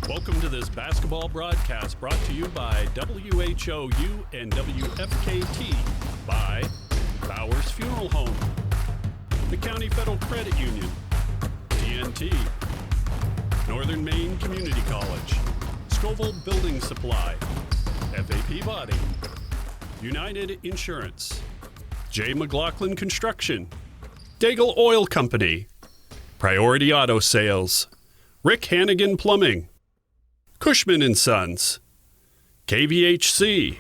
Welcome to this basketball broadcast brought to you by WHOU and WFKT by Bowers Funeral Home, the County Federal Credit Union, TNT, Northern Maine Community College, Scoville Building Supply, FAP Body, United Insurance, J. McLaughlin Construction, Daigle Oil Company, Priority Auto Sales, Rick Hannigan Plumbing, Cushman & Sons, KVHC,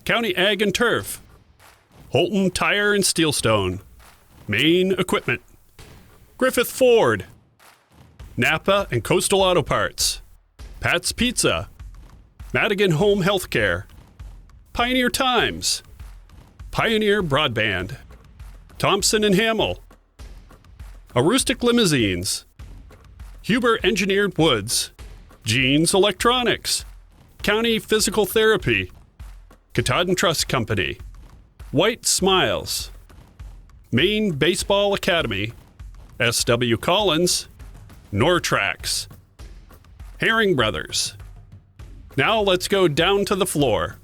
County Ag and Turf, Holton Tire and Steelstone, Maine Equipment, Griffith Ford, Napa and Coastal Auto Parts, Pat's Pizza, Madigan Home Healthcare, Pioneer Times, Pioneer Broadband, Thompson & Hamill, Aroostook Limousines, Huber Engineered Woods, Jeans Electronics, County Physical Therapy, Katahdin Trust Company, White Smiles, Maine Baseball Academy, S.W. Collins, Nortrax, Herring Brothers. Now let's go down to the floor.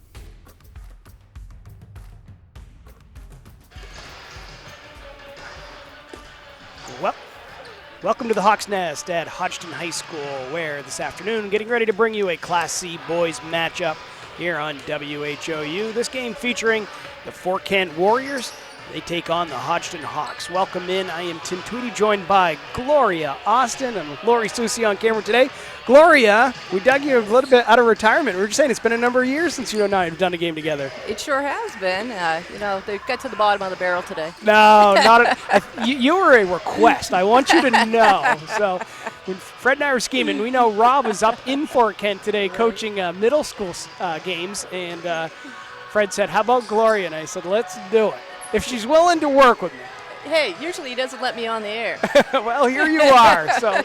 Welcome to the Hawks Nest at Hodgdon High School, where this afternoon getting ready to bring you a Class C boys matchup here on WHOU. This game featuring the Fort Kent Warriors. They take on the Hodgdon Hawks. Welcome in. I am Tim Tweedy, joined by Gloria Austin and Lori Susi on camera today. Gloria, we dug you a little bit out of retirement. We were just saying it's been a number of years since you and I have done a game together. It sure has been. They got to the bottom of the barrel today. No, not you were a request. I want you to know. So when Fred and I were scheming, we know Rob was up in Fort Kent today coaching middle school games, and Fred said, how about Gloria? And I said, let's do it. If she's willing to work with me. Hey, usually he doesn't let me on the air. Well, here you are. So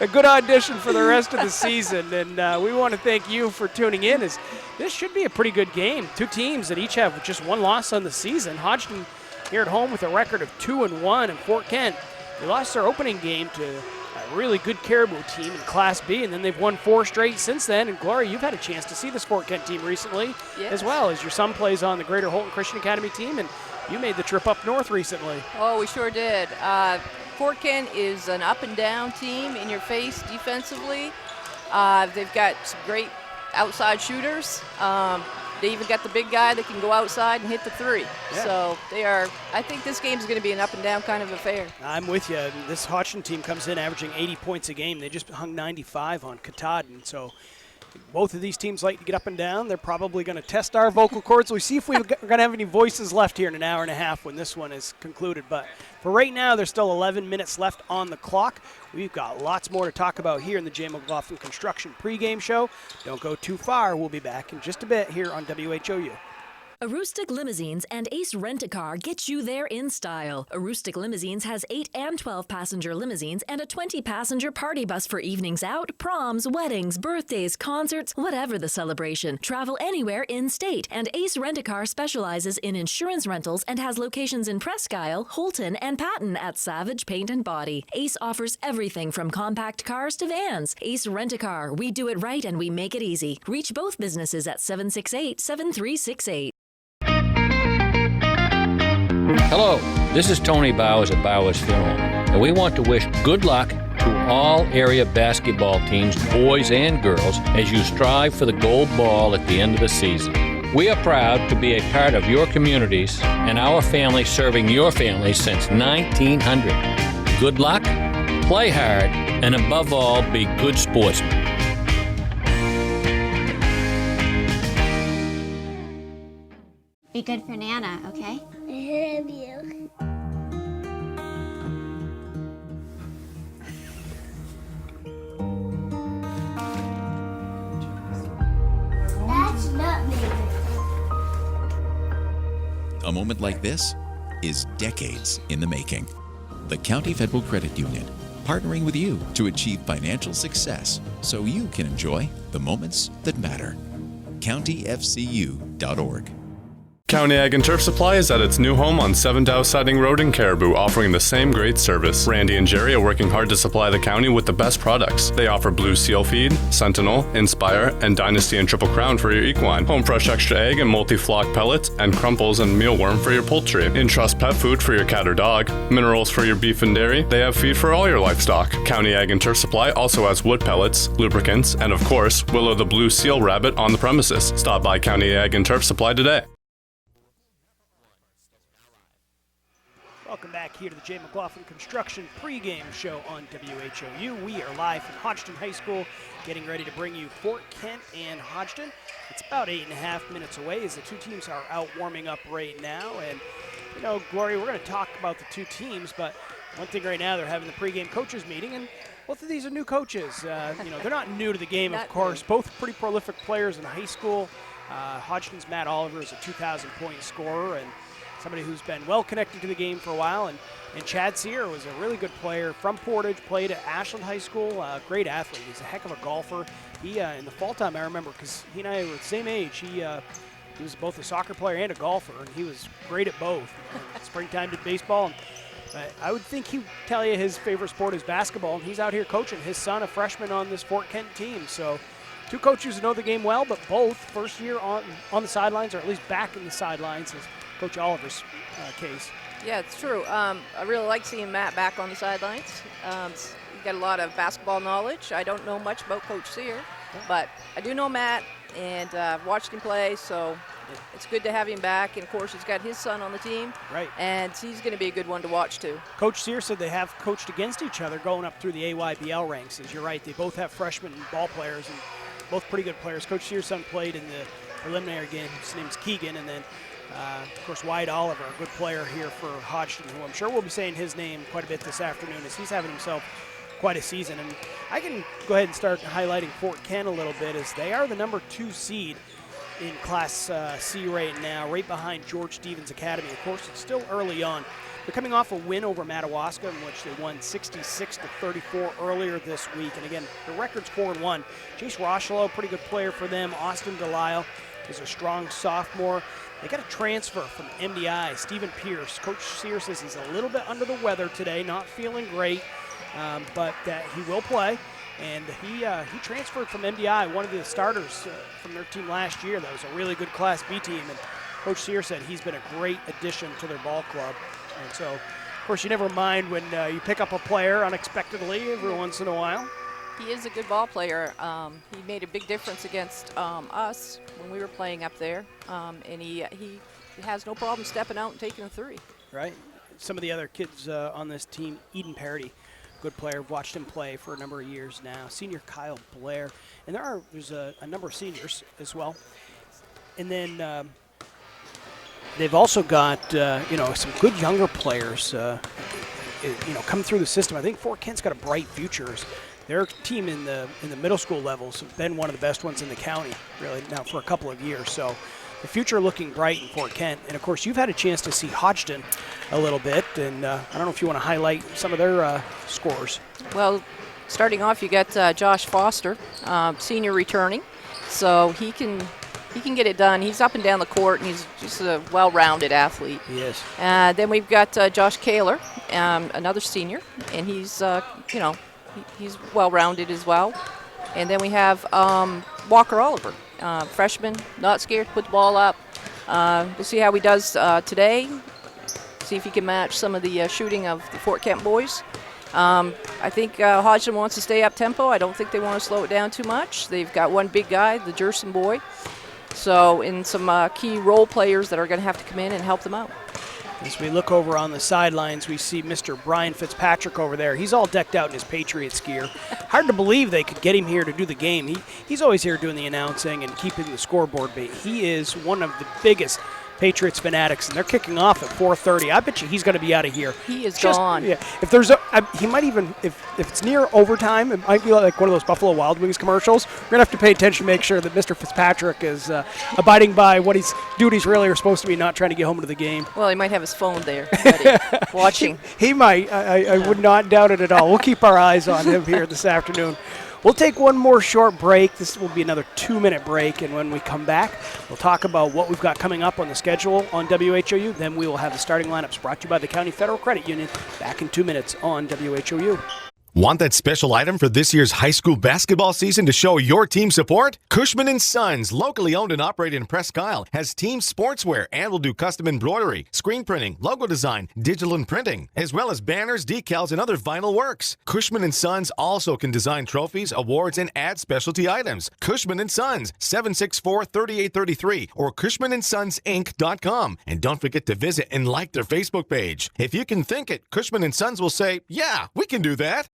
a good audition for the rest of the season. And we want to thank you for tuning in. As this should be a pretty good game. Two teams that each have just one loss on the season. Hodgdon here at home with a record of 2-1. And Fort Kent, they lost their opening game to a really good Caribou team in Class B. And then they've won 4 straight since then. And Gloria, you've had a chance to see this Fort Kent team recently as well, as your son plays on the Greater Holton Christian Academy team. And you made the trip up north recently. Oh, we sure did. Fort Kent is an up-and-down team, in your face defensively. They've got some great outside shooters. They even got the big guy that can go outside and hit the three. Yeah. So I think this game is going to be an up-and-down kind of affair. I'm with you. This Hodgdon team comes in averaging 80 points a game. They just hung 95 on Katahdin. So both of these teams like to get up and down. They're probably going to test our vocal cords. We'll see if we're going to have any voices left here in an hour and a half when this one is concluded. But for right now, there's still 11 minutes left on the clock. We've got lots more to talk about here in the J. McLaughlin Construction pregame show. Don't go too far. We'll be back in just a bit here on WHOU. Aroostook Limousines and Ace Rent-A-Car get you there in style. Aroostook Limousines has 8 and 12-passenger limousines and a 20-passenger party bus for evenings out, proms, weddings, birthdays, concerts, whatever the celebration. Travel anywhere in-state. And Ace Rent-A-Car specializes in insurance rentals and has locations in Presque Isle, Holton, and Patton at Savage Paint and Body. Ace offers everything from compact cars to vans. Ace Rent-A-Car. We do it right and we make it easy. Reach both businesses at 768-7368. Hello, this is Tony Bowers at Bowers Funeral, and we want to wish good luck to all area basketball teams, boys and girls, as you strive for the gold ball at the end of the season. We are proud to be a part of your communities and our family serving your family since 1900. Good luck, play hard, and above all, be good sportsmen. Be good for Nana, okay? I love you. That's not me. A moment like this is decades in the making. The County Federal Credit Union, partnering with you to achieve financial success so you can enjoy the moments that matter. CountyFCU.org. County Ag and Turf Supply is at its new home on 7 Dow Siding Road in Caribou, offering the same great service. Randy and Jerry are working hard to supply the county with the best products. They offer Blue Seal Feed, Sentinel, Inspire, and Dynasty and Triple Crown for your equine, Home Fresh Extra Egg and Multi-Flock Pellets, and Crumples and Mealworm for your poultry, Entrust Pet Food for your cat or dog, Minerals for your beef and dairy. They have feed for all your livestock. County Ag and Turf Supply also has wood pellets, lubricants, and of course, Willow the Blue Seal Rabbit on the premises. Stop by County Ag and Turf Supply today. Welcome back here to the Jay McLaughlin Construction pregame show on WHOU. We are live from Hodgdon High School, getting ready to bring you Fort Kent and Hodgdon. It's about 8.5 minutes away as the two teams are out warming up right now. And, you know, Gloria, we're going to talk about the two teams, but one thing right now, they're having the pregame coaches meeting, and both of these are new coaches. You know, they're not new to the game, of course. Both pretty prolific players in high school. Hodgdon's Matt Oliver is a 2,000-point scorer, and somebody who's been well connected to the game for a while. And Chad Sear was a really good player from Portage, played at Ashland High School, great athlete. He's a heck of a golfer. He, in the fall time, I remember, because he and I were the same age, he was both a soccer player and a golfer, and he was great at both. Springtime did baseball, and I would think he'd tell you his favorite sport is basketball, and he's out here coaching his son, a freshman, on this Fort Kent team. So two coaches who know the game well, but both first year on the sidelines, or at least back in the sidelines, is Coach Oliver's case. Yeah, it's true. I really like seeing Matt back on the sidelines. He's got a lot of basketball knowledge. I don't know much about Coach Sear, but I do know Matt, and watched him play, so it's good to have him back. And, of course, he's got his son on the team, right? And he's going to be a good one to watch, too. Coach Sear said they have coached against each other going up through the AYBL ranks. As you're right, they both have freshman ball players, and both pretty good players. Coach Sear's son played in the preliminary game. His name's Keegan, and then of course, Wyatt Oliver, a good player here for Hodgdon, who I'm sure we'll be saying his name quite a bit this afternoon, as he's having himself quite a season. And I can go ahead and start highlighting Fort Kent a little bit, as they are the number 2 seed in Class C right now, right behind George Stevens Academy. Of course, it's still early on. They're coming off a win over Madawaska, in which they won 66-34 earlier this week. And again, the record's 4-1. Jace Rochelo, pretty good player for them. Austin Delisle is a strong sophomore. They got a transfer from MDI, Stephen Pierce. Coach Sear says he's a little bit under the weather today, not feeling great, but that he will play. And he transferred from MDI, one of the starters from their team last year. That was a really good Class B team. And Coach Sear said he's been a great addition to their ball club. And so, of course, you never mind when you pick up a player unexpectedly every once in a while. He is a good ball player. He made a big difference against us when we were playing up there, and he has no problem stepping out and taking a three. Right. Some of the other kids on this team, Eden Parody, good player. Watched him play for a number of years now. Senior Kyle Blair, and there's a number of seniors as well. And then they've also got some good younger players come through the system. I think Fort Kent's got a bright future. Their team in the middle school levels have been one of the best ones in the county, really, now for a couple of years. So the future looking bright in Fort Kent. And, of course, you've had a chance to see Hodgdon a little bit, and I don't know if you want to highlight some of their scores. Well, starting off, you got Josh Foster, senior returning, so he can get it done. He's up and down the court, and he's just a well-rounded athlete. He is. Then we've got Josh Kaler, another senior, and he's he's well-rounded as well. And then we have Walker Oliver, freshman, not scared to put the ball up. We'll see how he does today, see if he can match some of the shooting of the Fort Kent boys. I think Hodgdon wants to stay up tempo. I don't think they want to slow it down too much. They've got one big guy, the Jerson boy. So, and some key role players that are going to have to come in and help them out. As we look over on the sidelines, we see Mr. Brian Fitzpatrick over there. He's all decked out in his Patriots gear. Hard to believe they could get him here to do the game. He's always here doing the announcing and keeping the scoreboard beat. He is one of the biggest Patriots fanatics, and they're kicking off at 4:30. I bet you he's going to be out of here. He is gone. Yeah, if there's he might even, if it's near overtime, it might be like one of those Buffalo Wild Wings commercials. We're going to have to pay attention to make sure that Mr. Fitzpatrick is abiding by what his duties really are supposed to be, not trying to get home to the game. Well, he might have his phone there ready, watching. He might. I would not doubt it at all. We'll keep our eyes on him here this afternoon. we'll take one more short break. This will be another 2-minute break, and when we come back, we'll talk about what we've got coming up on the schedule on WHOU. Then we will have the starting lineups brought to you by the County Federal Credit Union back in 2 minutes on WHOU. Want that special item for this year's high school basketball season to show your team support? Cushman & Sons, locally owned and operated in Presque Isle, has team sportswear and will do custom embroidery, screen printing, logo design, digital and printing, as well as banners, decals, and other vinyl works. Cushman & Sons also can design trophies, awards, and add specialty items. Cushman & Sons, 764-3833 or CushmanandSonsInc.com. And don't forget to visit and like their Facebook page. If you can think it, Cushman & Sons will say, yeah, we can do that.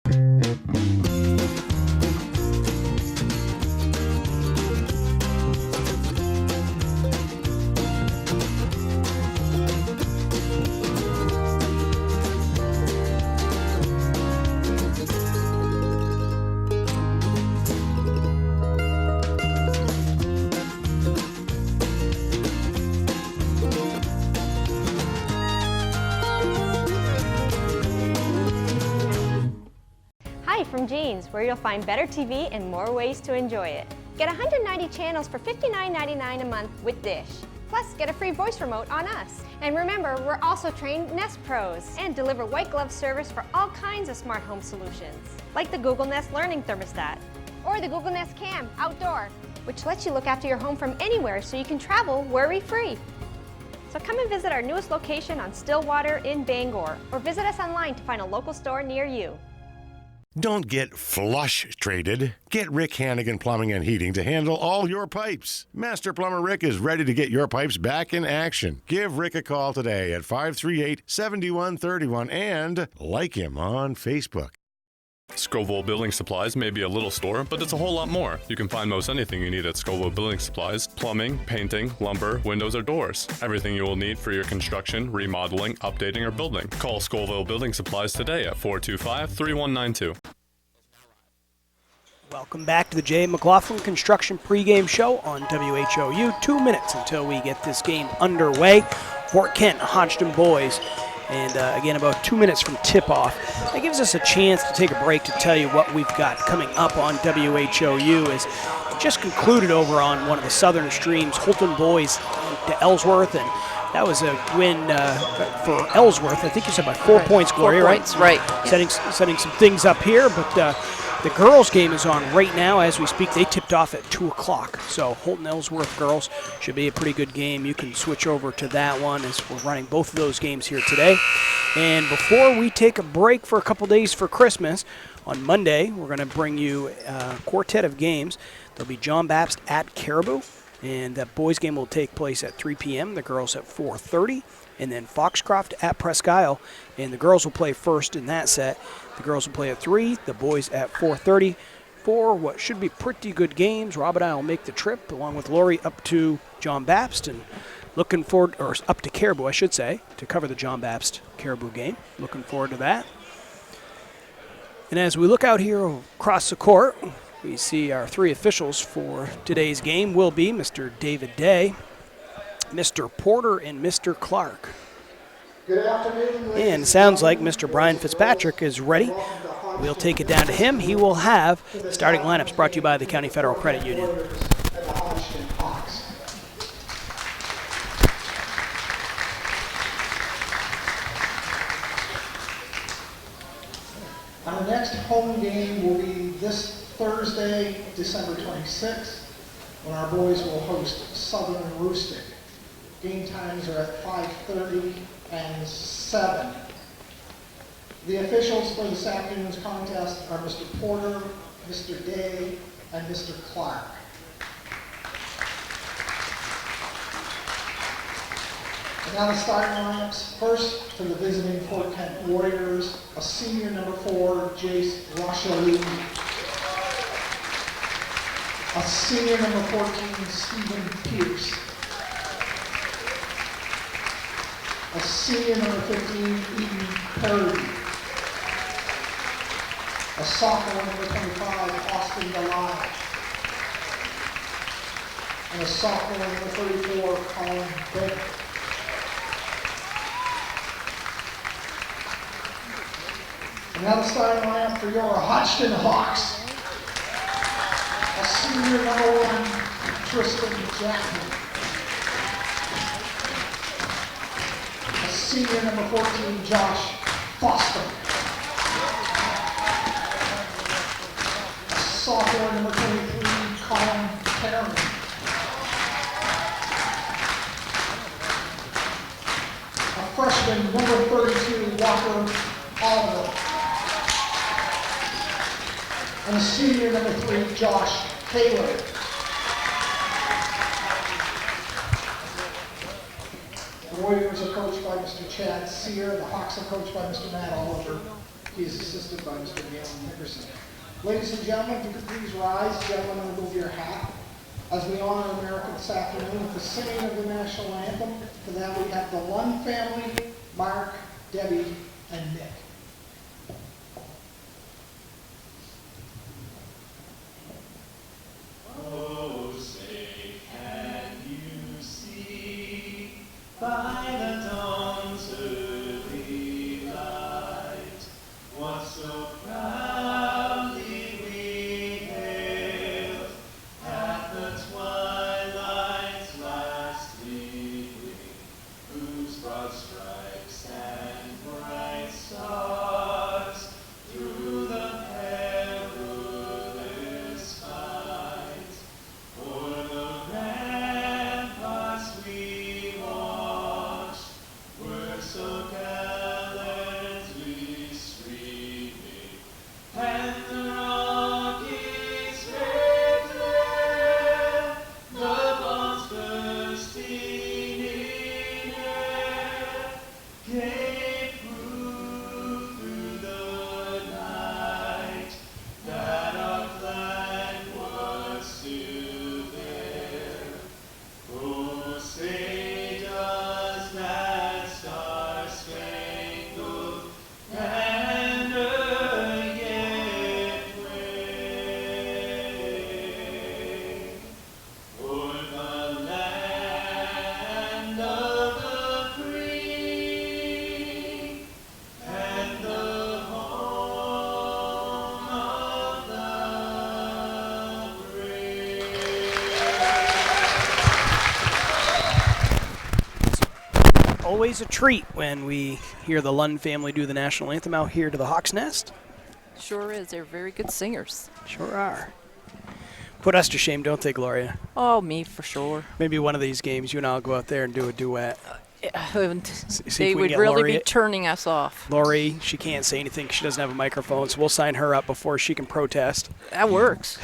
Hi from Jeans, where you'll find better TV and more ways to enjoy it. Get 190 channels for $59.99 a month with Dish. Plus, get a free voice remote on us. And remember, we're also trained Nest Pros and deliver white glove service for all kinds of smart home solutions, like the Google Nest Learning Thermostat or the Google Nest Cam Outdoor, which lets you look after your home from anywhere so you can travel worry-free. So come and visit our newest location on Stillwater in Bangor, or visit us online to find a local store near you. Don't get flush traded. Get Rick Hannigan Plumbing and Heating to handle all your pipes. Master Plumber Rick is ready to get your pipes back in action. Give Rick a call today at 538-7131 and like him on Facebook. Scoville Building Supplies may be a little store, but it's a whole lot more. You can find most anything you need at Scoville Building Supplies: plumbing, painting, lumber, windows, or doors. Everything you will need for your construction, remodeling, updating, or building. Call Scoville Building Supplies today at 425-3192. Welcome back to the Jay McLaughlin Construction pregame show on WHOU. 2 minutes until we get this game underway. Fort Kent Hodgdon boys. And again, about 2 minutes from tip-off. That gives us a chance to take a break to tell you what we've got coming up on WHOU. As just concluded over on one of the southern streams, Holton boys to Ellsworth, and that was a win for Ellsworth. I think you said by 4 points, Gloria, 4 points, right? Setting some things up here, but the girls' game is on right now as we speak. They tipped off at 2 o'clock. So Holton Ellsworth girls should be a pretty good game. You can switch over to that one as we're running both of those games here today. And before we take a break for a couple days for Christmas, on Monday we're going to bring you a quartet of games. There'll be John Baptist at Caribou, and that boys' game will take place at 3 p.m. The girls at 4:30. And then Foxcroft at Presque Isle, and the girls will play first in that set. The girls will play at 3, the boys at 4:30 for what should be pretty good games. Rob and I will make the trip along with Lori up to John Baptist and looking forward, or up to Caribou, I should say, to cover the John Baptist Caribou game. Looking forward to that. And as we look out here across the court, we see our 3 officials for today's game will be Mr. David Day, Mr. Porter, and Mr. Clark. Good afternoon. And it sounds like Mr. Brian Fitzpatrick is ready. We'll take it down to him. He will have the starting lineups brought to you by the County Federal Credit Union. Our next home game will be this Thursday, December 26th, when our boys will host Southern Roostic. Game times are at 5:30 and 7. The officials for this afternoon's contest are Mr. Porter, Mr. Day, and Mr. Clark. And now the starting lineups. First, for the visiting Fort Kent Warriors, a senior number 4, Jace Rochelle. A senior number 14, Stephen Pierce. A senior number 15, Eden Purdy. A sophomore number 25, Austin Delisle. And a sophomore number 34, Colin Bennett. And now the starting lineup for your Hodgdon Hawks. senior number 1, Tristan Jackman. A senior number 14, Josh Foster. A sophomore number 23, Colin Perry. A freshman number 32, Walker Oliver. And a senior number 3, Josh Taylor. The Warriors are coached by Mr. Chad Sear. The Hawks are coached by Mr. Matt Oliver. He is assisted by Mr. Galen Nickerson. Ladies and gentlemen, if you could please rise, gentlemen, and remove your hat as we honor America this afternoon with the singing of the national anthem. For that we have the Lund family, Mark, Debbie, and Nick. Oh, say, can you see by the dawn's early light what so proudly we hailed at the twilight's last gleaming, whose broad stripes and bright stars through the perilous fight o'er the ramparts we watched were so gallantly streaming, and the rocket's red glare, the bombs bursting in air, gave proof through the night that our flag was still there. Oh, say does that star-spangled banner yet wave o'er the land of the free and the home of the Always a treat when we hear the Lund family do the national anthem out here to the Hawks Nest. Sure is. They're very good singers. Sure are. Put us to shame, don't they, Gloria? Oh, me for sure. Maybe one of these games you and I'll go out there and do a duet. They if we can would get really Lori- be turning us off. Lori, she can't say anything 'cause she doesn't have a microphone, so we'll sign her up before she can protest. That works.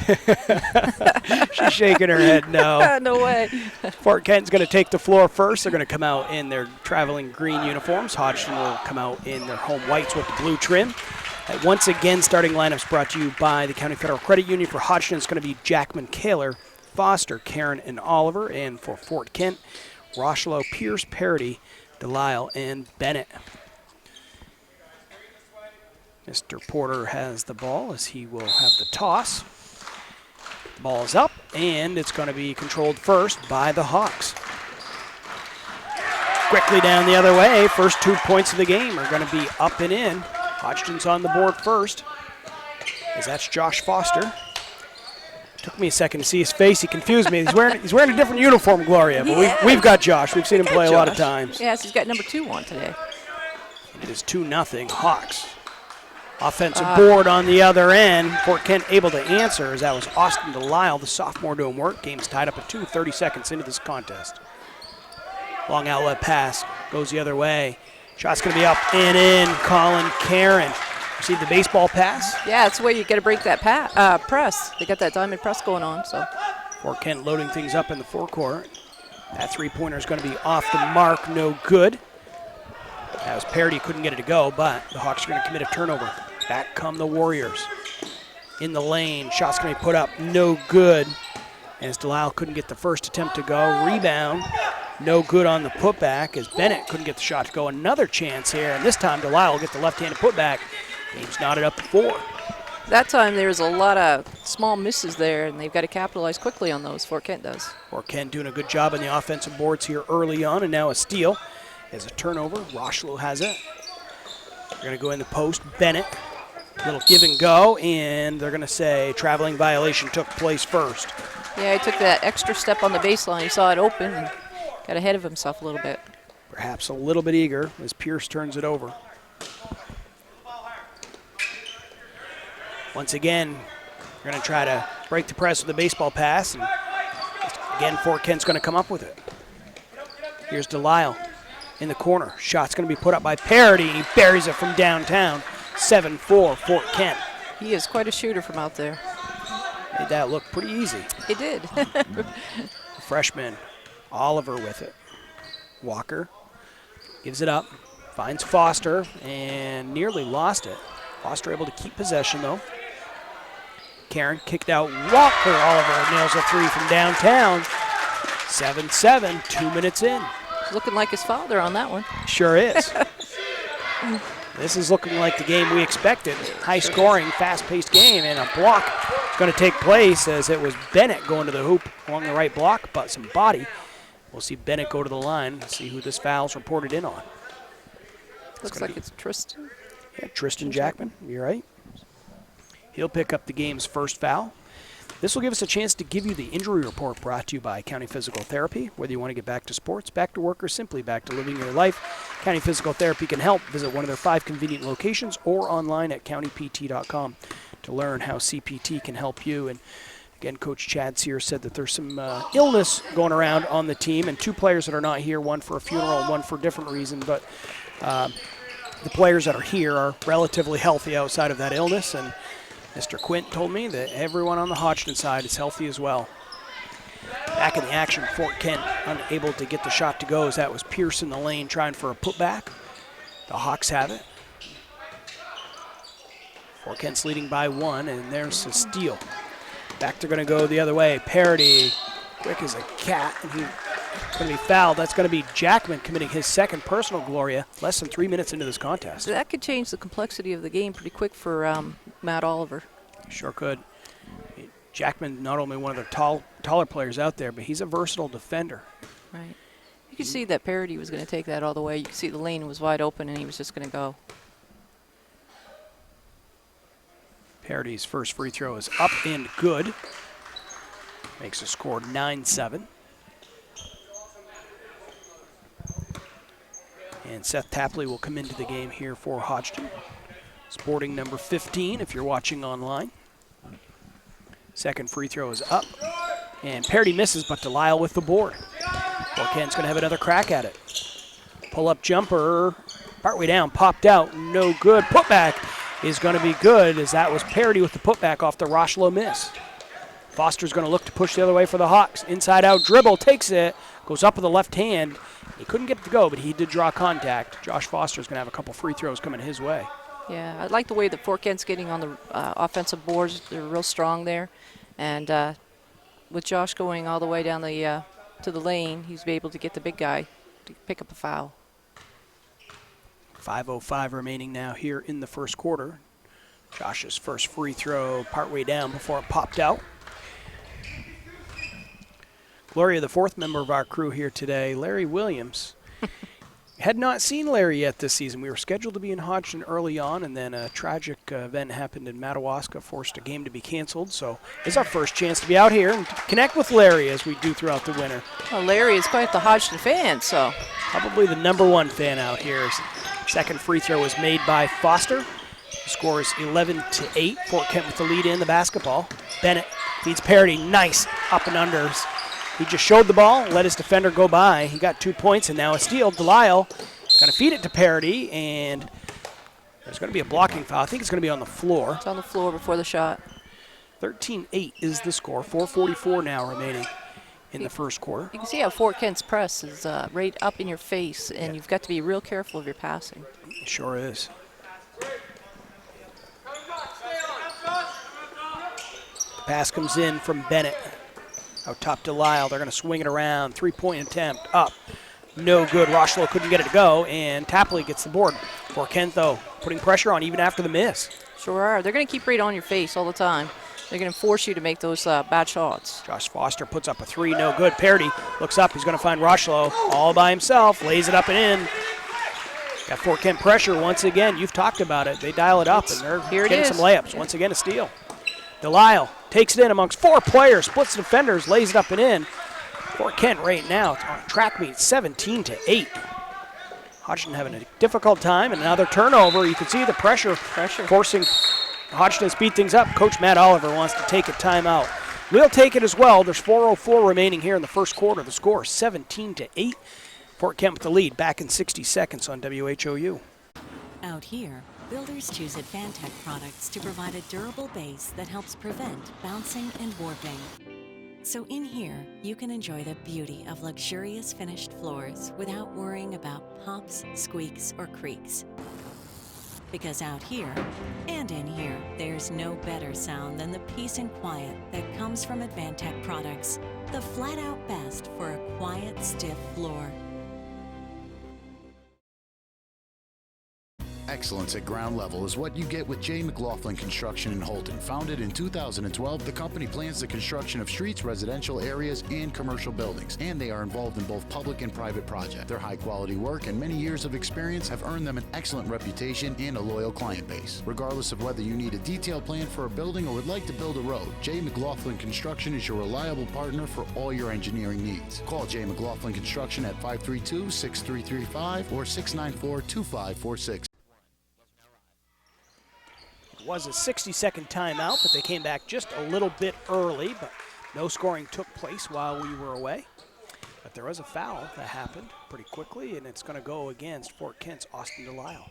She's shaking her head no. No way. Fort Kent's going to take the floor first. They're going to come out in their traveling green uniforms. Hodgdon will come out in their home whites with the blue trim. Once again, starting lineups brought to you by the County Federal Credit Union. For Hodgdon, it's going to be Jackman, Kaler, Foster, Karen, and Oliver. And for Fort Kent, Rochelo, Pierce, Parody, Delisle, and Bennett. Mr. Porter has the ball as he will have the toss. The ball is up, and it's going to be controlled first by the Hawks. Quickly down the other way. First 2 points of the game are going to be up and in. Hodgdon's on the board first, as that's Josh Foster. Took me a second to see his face. He confused me. He's wearing a different uniform, Gloria. But we've got Josh. We've seen him play a lot of times. Yes, he's got number 2 on today. It is 2-0 Hawks. Offensive board on the other end. Fort Kent able to answer as that was Austin Delisle, the sophomore, doing work. Game's tied up at 2, 30 seconds into this contest. Long outlet pass goes the other way. Shot's going to be up and in. Colin Karen. See the baseball pass? Yeah, that's the way you got to break that press. They got that diamond press going on. So Fort Kent loading things up in the forecourt. That three-pointer is going to be off the mark, no good. That was Parody, couldn't get it to go, but the Hawks are going to commit a turnover. Back come the Warriors. In the lane, shot's going to be put up, no good. As Delisle couldn't get the first attempt to go. Rebound, no good on the putback as Bennett couldn't get the shot to go. Another chance here, and this time Delisle will get the left-handed putback. Game's knotted up at 4. that time there was a lot of small misses there, and they've got to capitalize quickly on those. Fort Kent does. Fort Kent doing a good job on the offensive boards here early on, and now a steal. As a turnover, Rochelo has it. They're going to go in the post. Bennett Little give and go, and they're going to say traveling violation took place first. Yeah, he took that extra step on the baseline. He saw it open and got ahead of himself a little bit. Perhaps a little bit eager as Pierce turns it over. Once again, we're going to try to break the press with the baseball pass. And again, Fort Kent's going to come up with it. Here's Delisle in the corner. Shot's going to be put up by Parody. He buries it from downtown. 7-4, Fort Kent. He is quite a shooter from out there. Made that look pretty easy. He did. Freshman Oliver with it. Walker gives it up, finds Foster, and nearly lost it. Foster able to keep possession, though. Karen kicked out Walker. Oliver nails a three from downtown. 7-7, 2 minutes in. He's looking like his father on that one. Sure is. This is looking like the game we expected. High-scoring, fast-paced game, and a block is going to take place as it was Bennett going to the hoop along the right block, but some body. We'll see Bennett go to the line and see who this foul's reported in on. Looks like it's Tristan. Yeah, Tristan Jackman, you're right. He'll pick up the game's first foul. This will give us a chance to give you the injury report brought to you by County Physical Therapy. Whether you want to get back to sports, back to work, or simply back to living your life, County Physical Therapy can help. Visit one of their 5 convenient locations or online at countypt.com to learn how CPT can help you. And again, Coach Chad Sear said that there's some illness going around on the team, and 2 players that are not here, one for a funeral and one for a different reason. But the players that are here are relatively healthy outside of that illness, and Mr. Quint told me that everyone on the Hodgdon side is healthy as well. Back in the action, Fort Kent unable to get the shot to go as that was Pierce in the lane trying for a putback. The Hawks have it. Fort Kent's leading by 1, and there's a steal. Back they're going to go the other way. Parody, quick as a cat, and he's going to be fouled. That's going to be Jackman committing his second personal Gloria less than 3 minutes into this contest. That could change the complexity of the game pretty quick for Matt Oliver. Sure could. Jackman, not only one of the taller players out there, but he's a versatile defender. Right. You could see that Parody was going to take that all the way. You could see the lane was wide open, and he was just going to go. Parody's first free throw is up and good. Makes the score 9-7. And Seth Tapley will come into the game here for Hodgdon. Sporting number 15 if you're watching online. Second free throw is up. And Parody misses, but Delisle with the board. Fort Kent's going to have another crack at it. Pull-up jumper, partway down, popped out, no good. Putback is going to be good as that was Parody with the putback off the Rochelo miss. Foster's going to look to push the other way for the Hawks. Inside out dribble, takes it, goes up with the left hand. He couldn't get it to go, but he did draw contact. Josh Foster's going to have a couple free throws coming his way. Yeah, I like the way that Fort Kent's getting on the offensive boards. They're real strong there. And with Josh going all the way down the to the lane, he's able to get the big guy to pick up a foul. 5:05 remaining now here in the first quarter. Josh's first free throw partway down before it popped out. Gloria, the 4th member of our crew here today, Larry Williams. Had not seen Larry yet this season. We were scheduled to be in Hodgdon early on, and then a tragic event happened in Madawaska, forced a game to be canceled. So it's our first chance to be out here and connect with Larry as we do throughout the winter. Well, Larry is quite the Hodgdon fan, so. Probably the #1 fan out here. Second free throw was made by Foster. The score is 11-8. Fort Kent with the lead in the basketball. Bennett feeds Parody. Nice up and unders. He just showed the ball, let his defender go by. He got 2 points, and now a steal. Delisle going to feed it to Parody, and there's going to be a blocking foul. I think it's going to be on the floor. It's on the floor before the shot. 13-8 is the score. 4:44 now remaining in the first quarter. You can see how Fort Kent's press is right up in your face, and you've got to be real careful of your passing. It sure is. The pass comes in from Bennett. Out top Delisle, they're going to swing it around. 3-point attempt, up. No good. Rochelo couldn't get it to go, and Tapley gets the board. Fort Kent, though, putting pressure on even after the miss. Sure are. They're going to keep right on your face all the time. They're going to force you to make those bad shots. Josh Foster puts up a 3, no good. Parody looks up, he's going to find Rochelo all by himself, lays it up and in. Got Fort Kent pressure once again. You've talked about it. They dial it up, and they're getting some layups. Once again, a steal. Delisle takes it in amongst 4 players, splits the defenders, lays it up and in. Fort Kent right now on a track meet 17-8. Hodgdon having a difficult time, and another turnover. You can see the pressure forcing Hodgdon to speed things up. Coach Matt Oliver wants to take a timeout. We'll take it as well. There's 4:04 remaining here in the first quarter. The score 17-8. Fort Kent with the lead back in 60 seconds on WHOU. Out here, builders choose Advantech products to provide a durable base that helps prevent bouncing and warping. So in here, you can enjoy the beauty of luxurious finished floors without worrying about pops, squeaks, or creaks. Because out here, and in here, there's no better sound than the peace and quiet that comes from Advantech products. The flat-out best for a quiet, stiff floor. Excellence at ground level is what you get with J. McLaughlin Construction in Holton. Founded in 2012, the company plans the construction of streets, residential areas, and commercial buildings, and they are involved in both public and private projects. Their high-quality work and many years of experience have earned them an excellent reputation and a loyal client base. Regardless of whether you need a detailed plan for a building or would like to build a road, J. McLaughlin Construction is your reliable partner for all your engineering needs. Call J. McLaughlin Construction at 532-6335 or 694-2546. Was a 60-second timeout, but they came back just a little bit early, but no scoring took place while we were away. But there was a foul that happened pretty quickly, and it's going to go against Fort Kent's Austin Delisle.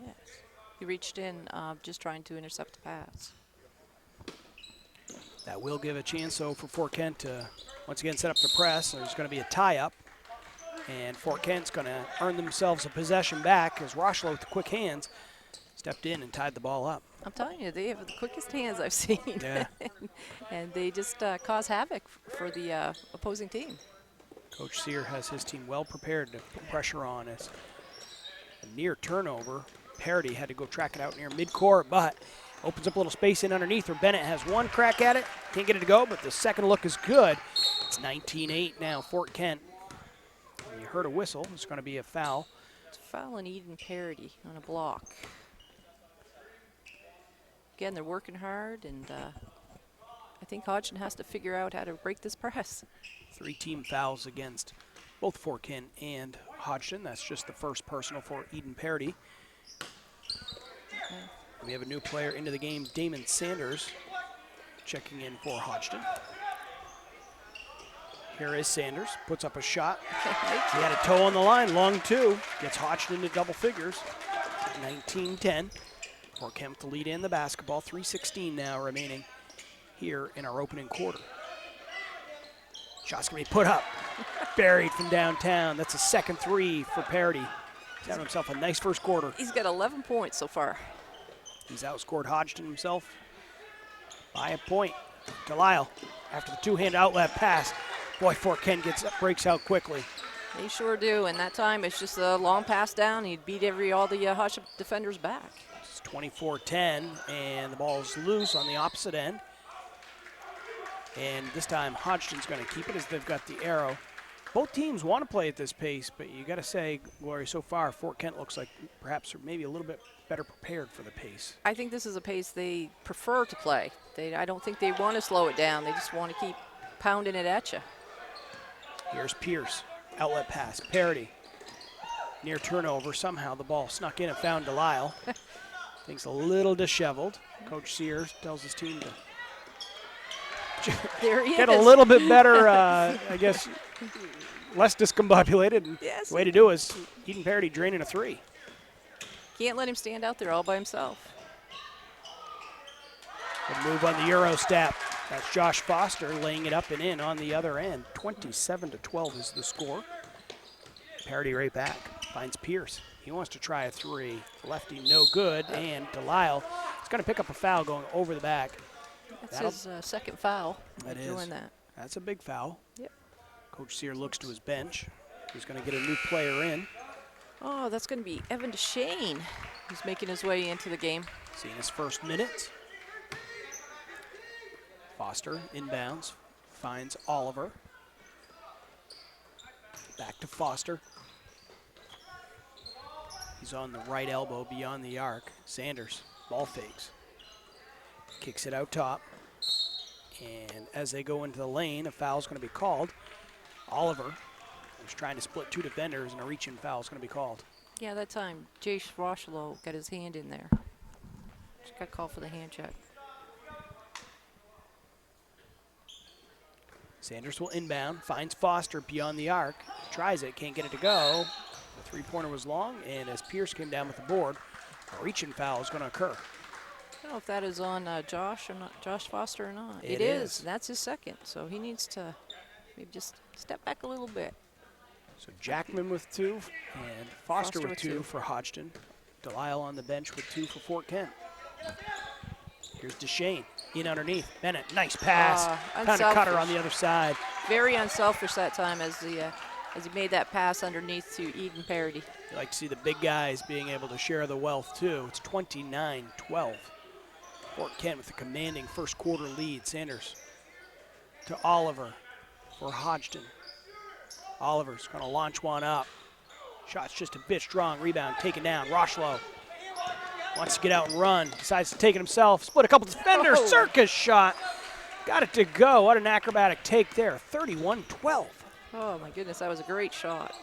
Yes. He reached in just trying to intercept the pass. That will give a chance, though, for Fort Kent to once again set up the press. There's going to be a tie-up, and Fort Kent's going to earn themselves a possession back as Rocheleau with the quick hands stepped in and tied the ball up. I'm telling you, they have the quickest hands I've seen. Yeah. And they just cause havoc for the opposing team. Coach Sear has his team well prepared to put pressure on as a near turnover. Parity had to go track it out near midcourt, but opens up a little space in underneath where Bennett has one crack at it. Can't get it to go, but the second look is good. It's 19-8 now, Fort Kent. And you heard a whistle. It's going to be a foul. It's a foul on Eden Parity on a block. Again, they're working hard, and I think Hodgdon has to figure out how to break this press. 3 team fouls against both Fort Kent and Hodgdon. That's just the first personal for Eden Parity. Okay. We have a new player into the game, Damon Sanders, checking in for Hodgdon. Here is Sanders, puts up a shot. He had a toe on the line, long 2, gets Hodgdon into double figures. 19-10. Fort Kent to lead in the basketball. 3:16 now remaining here in our opening quarter. Shot's going to be put up. Buried from downtown. That's a second 3 for Parity. He's having himself a nice first quarter. He's got 11 points so far. He's outscored Hodgdon himself by a point. Delisle, after the two-hand outlet pass. Boy, Fort Kent breaks out quickly. They sure do, and that time it's just a long pass down. He'd beat all the Hodgdon defenders back. 24-10, and the ball's loose on the opposite end. And this time Hodgdon's going to keep it as they've got the arrow. Both teams want to play at this pace, but you got to say, Gloria, so far Fort Kent looks like perhaps maybe a little bit better prepared for the pace. I think this is a pace they prefer to play. I don't think they want to slow it down. They just want to keep pounding it at you. Here's Pierce, outlet pass, Parity. Near turnover, somehow the ball snuck in and found Delisle. Things a little disheveled. Coach Sears tells his team to get a little bit better, I guess, less discombobulated. Yes. The way to do is Eden Parity draining a 3. Can't let him stand out there all by himself. Good move on the Euro step. That's Josh Foster laying it up and in on the other end. 27-12 is the score. Parity right back. Finds Pierce. He wants to try a 3. Lefty no good, and Delisle is going to pick up a foul going over the back. That's his second foul. That is. Doing that. That's a big foul. Yep. Coach Sear looks to his bench. He's going to get a new player in. Oh, that's going to be Evan DeShane, who's making his way into the game. Seeing his first minutes. Foster inbounds, finds Oliver. Back to Foster. He's on the right elbow beyond the arc. Sanders, ball fakes. Kicks it out top. And as they go into the lane, a foul's going to be called. Oliver was trying to split two defenders, and a reach-in foul is going to be called. Yeah, that time, Jace Rochelo got his hand in there. Just got called for the hand check. Sanders will inbound, finds Foster beyond the arc, tries it, can't get it to go. The three-pointer was long, and as Pierce came down with the board, a reach-in foul is going to occur. I don't know if that is on Josh or not, Josh Foster or not. It it is. is. That's his second, so he needs to maybe just step back a little bit. So Jackman with 2, and Foster with 2 for Hodgdon. Delisle on the bench with 2 for Fort Kent. Here's DeShane, in underneath. Bennett, nice pass. Kind of cut her on the other side. Very unselfish that time as he made that pass underneath to Eden Parody. You like to see the big guys being able to share the wealth, too. It's 29-12. Fort Kent with a commanding first quarter lead. Sanders to Oliver for Hodgdon. Oliver's going to launch one up. Shot's just a bit strong. Rebound taken down. Rochelo wants to get out and run. Decides to take it himself. Split a couple defenders. Circus shot. Got it to go. What an acrobatic take there. 31-12. Oh, my goodness. That was a great shot.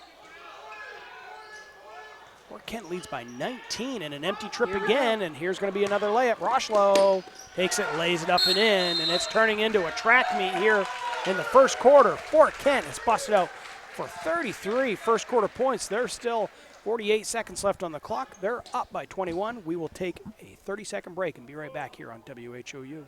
Fort Kent leads by 19 and an empty trip again. And here's going to be another layup. Rochelo takes it, lays it up and in. And it's turning into a track meet here in the first quarter. Fort Kent has busted out for 33 first quarter points. There's still 48 seconds left on the clock. They're up by 21. We will take a 30-second break and be right back here on WHOU.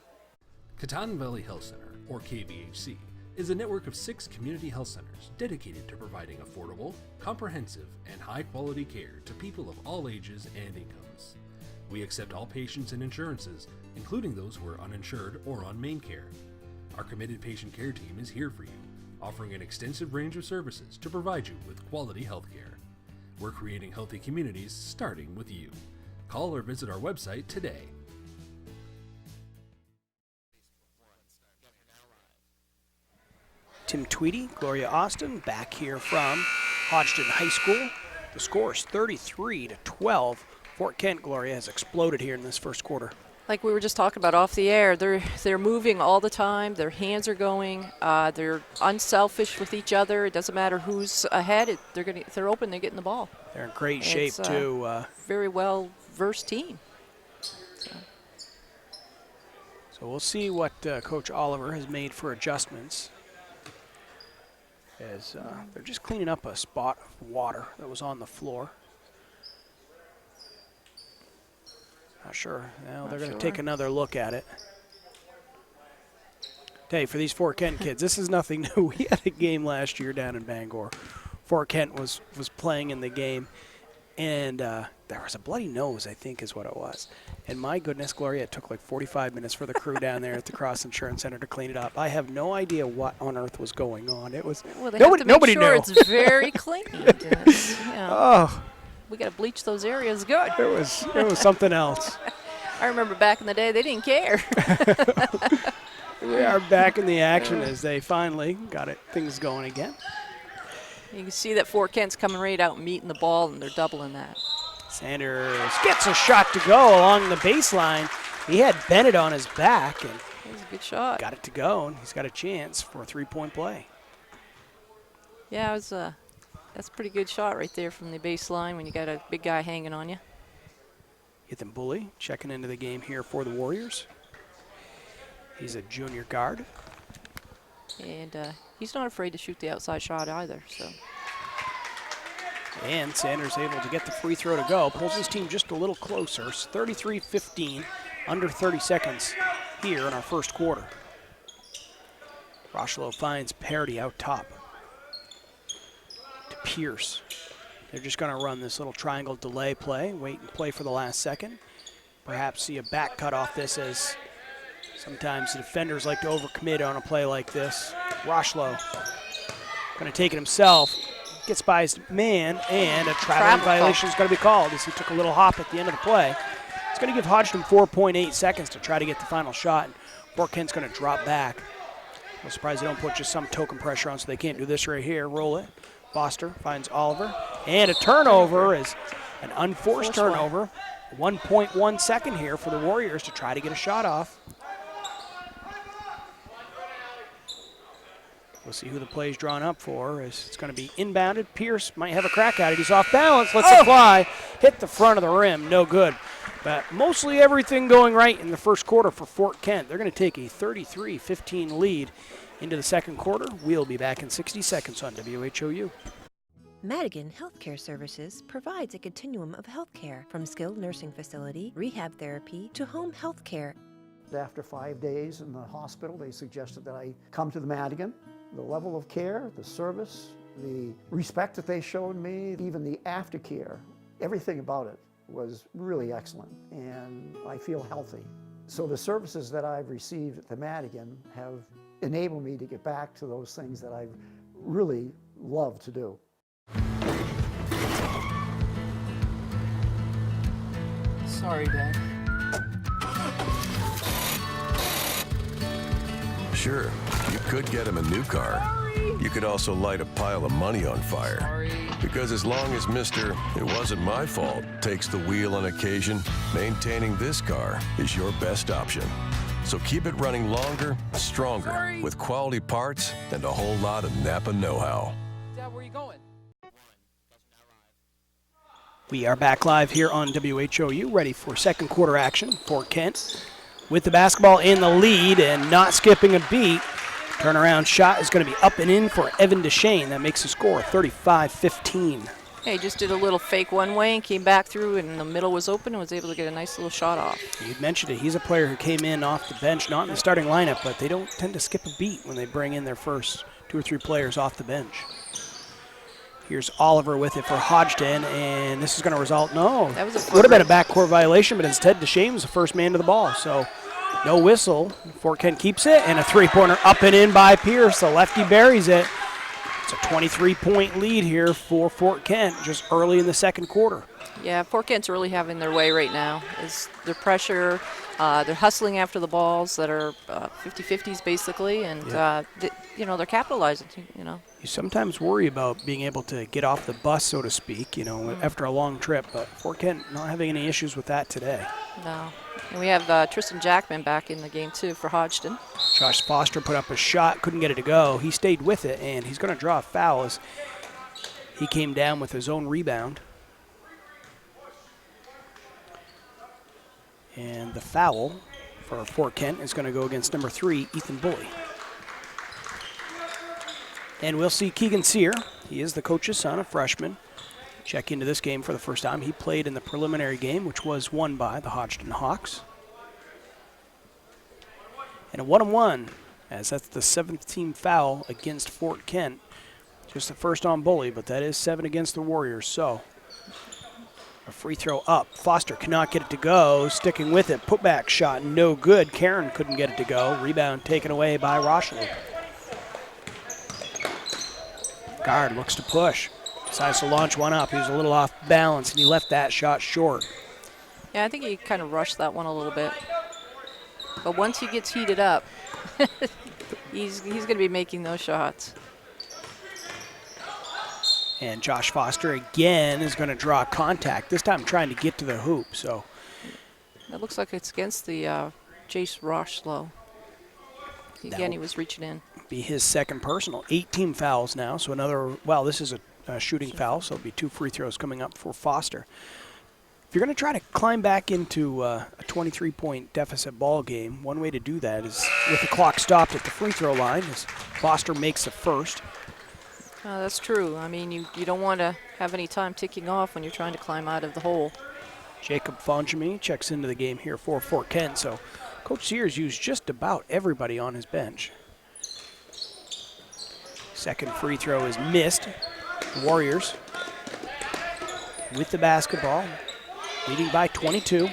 Katahdin Valley Health Center, or KVHC, is a network of 6 community health centers dedicated to providing affordable, comprehensive, and high-quality care to people of all ages and incomes. We accept all patients and insurances, including those who are uninsured or on main care. Our committed patient care team is here for you, offering an extensive range of services to provide you with quality health care. We're creating healthy communities starting with you. Call or visit our website today. Tim Tweedy, Gloria Austin, back here from Hodgdon High School. The score is 33-12. Fort Kent, Gloria, has exploded here in this first quarter. Like we were just talking about off the air, they're moving all the time. Their hands are going. They're unselfish with each other. It doesn't matter who's ahead. If they're open, they're getting the ball. They're in great shape too. Very well versed team. So we'll see what Coach Oliver has made for adjustments. As they're just cleaning up a spot of water that was on the floor. Not sure. Well, they're going to take another look at it. Tell you, for these Fort Kent kids, this is nothing new. We had a game last year down in Bangor. Fort Kent was playing in the game, and there was a bloody nose, I think is what it was. And my goodness, Gloria, it took like 45 minutes for the crew down there at the Cross Insurance Center to clean it up. I have no idea what on earth was going on. It was nobody knew. It's very clean. Oh. We got to bleach those areas good. It was something else. I remember back in the day, they didn't care. We are back in the action as they finally got things going again. You can see that Fort Kent's coming right out and meeting the ball, and they're doubling that. Sanders gets a shot to go along the baseline. He had Bennett on his back, and it was a good shot. Got it to go, and he's got a chance for a three-point play. Yeah, it was that's a pretty good shot right there from the baseline when you got a big guy hanging on you. Ethan Bully checking into the game here for the Warriors. He's a junior guard. And he's not afraid to shoot the outside shot either. So. And Sanders able to get the free throw to go. Pulls his team just a little closer. It's 33-15, under 30 seconds here in our first quarter. Rochelo finds Parody out top. To Pierce. They're just going to run this little triangle delay play, wait and play for the last second. Perhaps see a back cut off this, as sometimes the defenders like to overcommit on a play like this. Rochelo going to take it himself. Gets by his man, and a traveling violation is going to be called as he took a little hop at the end of the play. It's going to give Hodgdon 4.8 seconds to try to get the final shot, and Fort Kent's going to drop back. I'm surprised they don't put just some token pressure on so they can't do this right here. Roll it. Foster finds Oliver, and a turnover as An unforced turnover. 1.1 second here for the Warriors to try to get a shot off. We'll see who the play's drawn up for. It's going to be inbounded. Pierce might have a crack at it. He's off balance, lets it fly, hit the front of the rim, no good. But mostly everything going right in the first quarter for Fort Kent. They're going to take a 33-15 lead into the second quarter. We'll be back in 60 seconds on WHOU. Madigan Healthcare Services provides a continuum of healthcare, from skilled nursing facility, rehab therapy, to home healthcare. After 5 days in the hospital, they suggested that I come to the Madigan. The level of care, the service, the respect that they showed me, even the aftercare, everything about it was really excellent, and I feel healthy. So the services that I've received at the Madigan have enabled me to get back to those things that I really love to do. Sorry, Dad. Sure, you could get him a new car. You could also light a pile of money on fire. Because as long as Mr. It wasn't my fault takes the wheel on occasion, maintaining this car is your best option. So keep it running longer, stronger, with quality parts and a whole lot of Napa know-how. Dad, where are you going? We are back live here on WHOU, ready for second quarter action. Fort Kent with the basketball in the lead and not skipping a beat. Turnaround shot is going to be up and in for Evan Deshane. That makes the score 35-15. He just did a little fake one-way and came back through, and the middle was open and was able to get a nice little shot off. You'd mentioned it. He's a player who came in off the bench, not in the starting lineup, but they don't tend to skip a beat when they bring in their first 2 or 3 players off the bench. Here's Oliver with it for Hodgdon, and this is going to result, no. That was a would have been a backcourt violation, but instead Deshane was the first man to the ball. So no whistle. Fort Kent keeps it, and a three-pointer up and in by Pierce. The lefty buries it. It's a 23-point lead here for Fort Kent just early in the second quarter. Yeah, Fort Kent's really having their way right now. Is their pressure, they're hustling after the balls that are 50-50s basically, and they're capitalizing. You sometimes worry about being able to get off the bus, so to speak, after a long trip, but Fort Kent not having any issues with that today. No. And we have Tristan Jackman back in the game, too, for Hodgdon. Josh Foster put up a shot, couldn't get it to go. He stayed with it, and he's going to draw a foul as he came down with his own rebound. And the foul for Fort Kent is going to go against number 3, Ethan Bully. And we'll see Keegan Sear. He is the coach's son, a freshman. Check into this game for the first time. He played in the preliminary game, which was won by the Hodgdon Hawks. And a 1-on-1, as that's the 7th team foul against Fort Kent. Just the first on Bully, but that is 7 against the Warriors. So a free throw up. Foster cannot get it to go. Sticking with it. Putback shot, no good. Karen couldn't get it to go. Rebound taken away by Rochelle. Guard looks to push. Decides to launch one up. He was a little off balance, and he left that shot short. Yeah, I think he kind of rushed that one a little bit. But once he gets heated up, he's going to be making those shots. And Josh Foster again is going to draw contact, this time trying to get to the hoop. So that looks like it's against the Jace Rochlow. Again, he was reaching in. Be his second personal. 18 fouls now, so another, well, this is a shooting foul, so it'll be 2 free throws coming up for Foster. If you're going to try to climb back into a 23-point deficit ball game, one way to do that is with the clock stopped at the free throw line as Foster makes the first. That's true. I mean, you don't want to have any time ticking off when you're trying to climb out of the hole. Jacob Fonjemi checks into the game here for Fort Kent, so Coach Sears used just about everybody on his bench. Second free throw is missed. The Warriors with the basketball, leading by 22.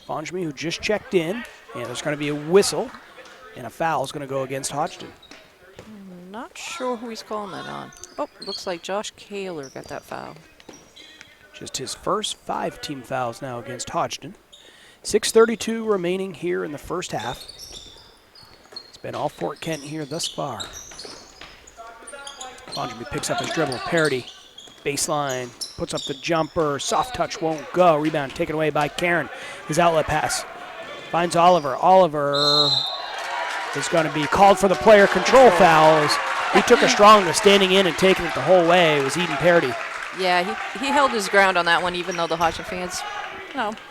Fonjemi, who just checked in, and there's going to be a whistle, and a foul is going to go against Hodgdon. Not sure who he's calling that on. Oh, looks like Josh Kaler got that foul. Just his first 5 team fouls now against Hodgdon. 6:32 remaining here in the first half. It's been all Fort Kent here thus far. Fonjemi picks up his dribble. Parity, baseline, puts up the jumper. Soft touch won't go. Rebound taken away by Karen. His outlet pass finds Oliver. Oliver is going to be called for the player control foul. He took a strong to standing in and taking it the whole way. It was Eden Parody. Yeah, he held his ground on that one, even though the Hodgdon fans,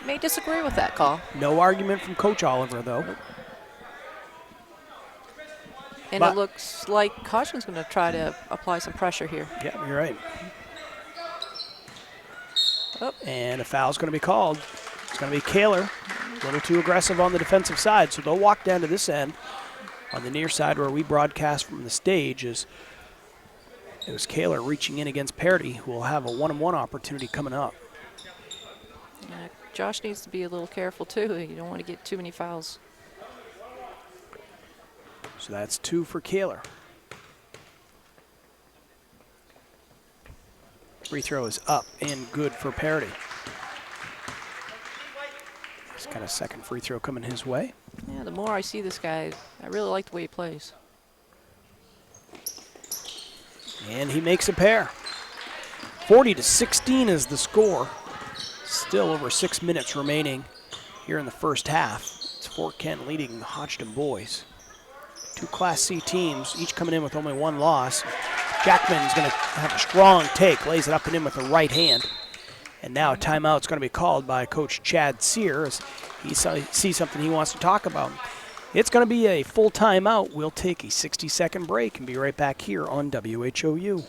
may disagree with that call. No argument from Coach Oliver, though. And it looks like Hodgdon's going to try to apply some pressure here. Yeah, you're right. Oh. And a foul's going to be called. It's going to be Kaler. A little too aggressive on the defensive side, so they'll walk down to this end on the near side where we broadcast from the stage. It was Kaler reaching in against Parody, who will have a one-on-one opportunity coming up. Josh needs to be a little careful, too. You don't want to get too many fouls. So that's 2 for Kaler. Free throw is up and good for Parody. He's got a second free throw coming his way. Yeah, the more I see this guy, I really like the way he plays. And he makes a pair. 40-16 is the score. Still over 6 minutes remaining here in the first half. It's Fort Kent leading the Hodgdon boys. 2 Class C teams, each coming in with only 1 loss. Jackman's going to have a strong take, lays it up and in with the right hand. And now a timeout's going to be called by Coach Chad Sear as he sees something he wants to talk about. It's going to be a full timeout. We'll take a 60-second break and be right back here on WHOU.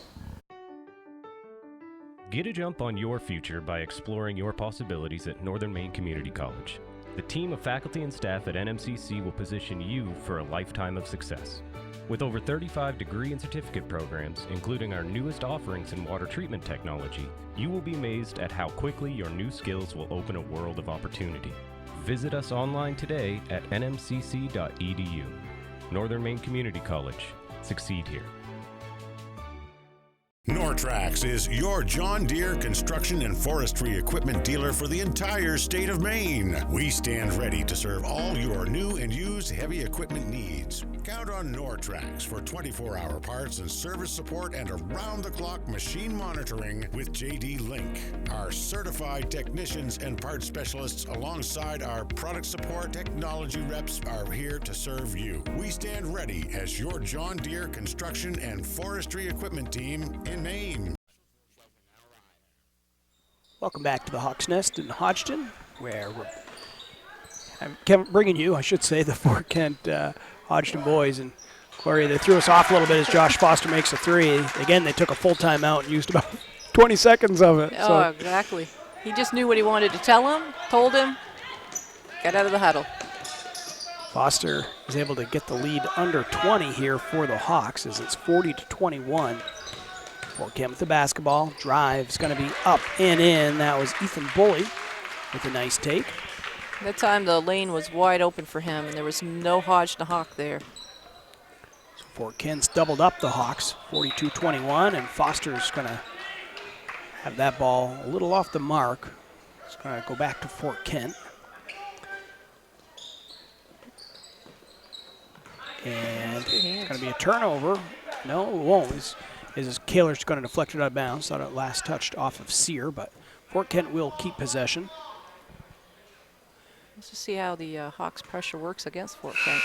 Get a jump on your future by exploring your possibilities at Northern Maine Community College. The team of faculty and staff at NMCC will position you for a lifetime of success. With over 35 degree and certificate programs, including our newest offerings in water treatment technology, you will be amazed at how quickly your new skills will open a world of opportunity. Visit us online today at nmcc.edu. Northern Maine Community College. Succeed here. Nortrax is your John Deere construction and forestry equipment dealer for the entire state of Maine. We stand ready to serve all your new and used heavy equipment needs. Count on Nortrax for 24-hour parts and service support and around-the-clock machine monitoring with JD Link. Our certified technicians and parts specialists alongside our product support technology reps are here to serve you. We stand ready as your John Deere construction and forestry equipment team in Maine. Welcome back to the Hawks Nest in Hodgdon, where I'm bringing you, I should say, the Fort Kent Hodgdon boys. And Gloria, they threw us off a little bit as Josh Foster makes a 3. Again, they took a full timeout and used about 20 seconds of it. Oh, so. Exactly. He just knew what he wanted to tell him, told him, got out of the huddle. Foster is able to get the lead under 20 here for the Hawks as it's 40-21. Fort Kent with the basketball. Drive's going to be up and in. That was Ethan Bully with a nice take. That time the lane was wide open for him, and there was no Hodgdon Hawk there. So Fort Kent's doubled up the Hawks, 42-21, and Foster's going to have that ball a little off the mark. It's going to go back to Fort Kent. And it's going to be a turnover. No, it won't. Is Kaler's going to deflect it out of bounds. Thought it last touched off of Sear, but Fort Kent will keep possession. Let's just see how the Hawks' pressure works against Fort Kent.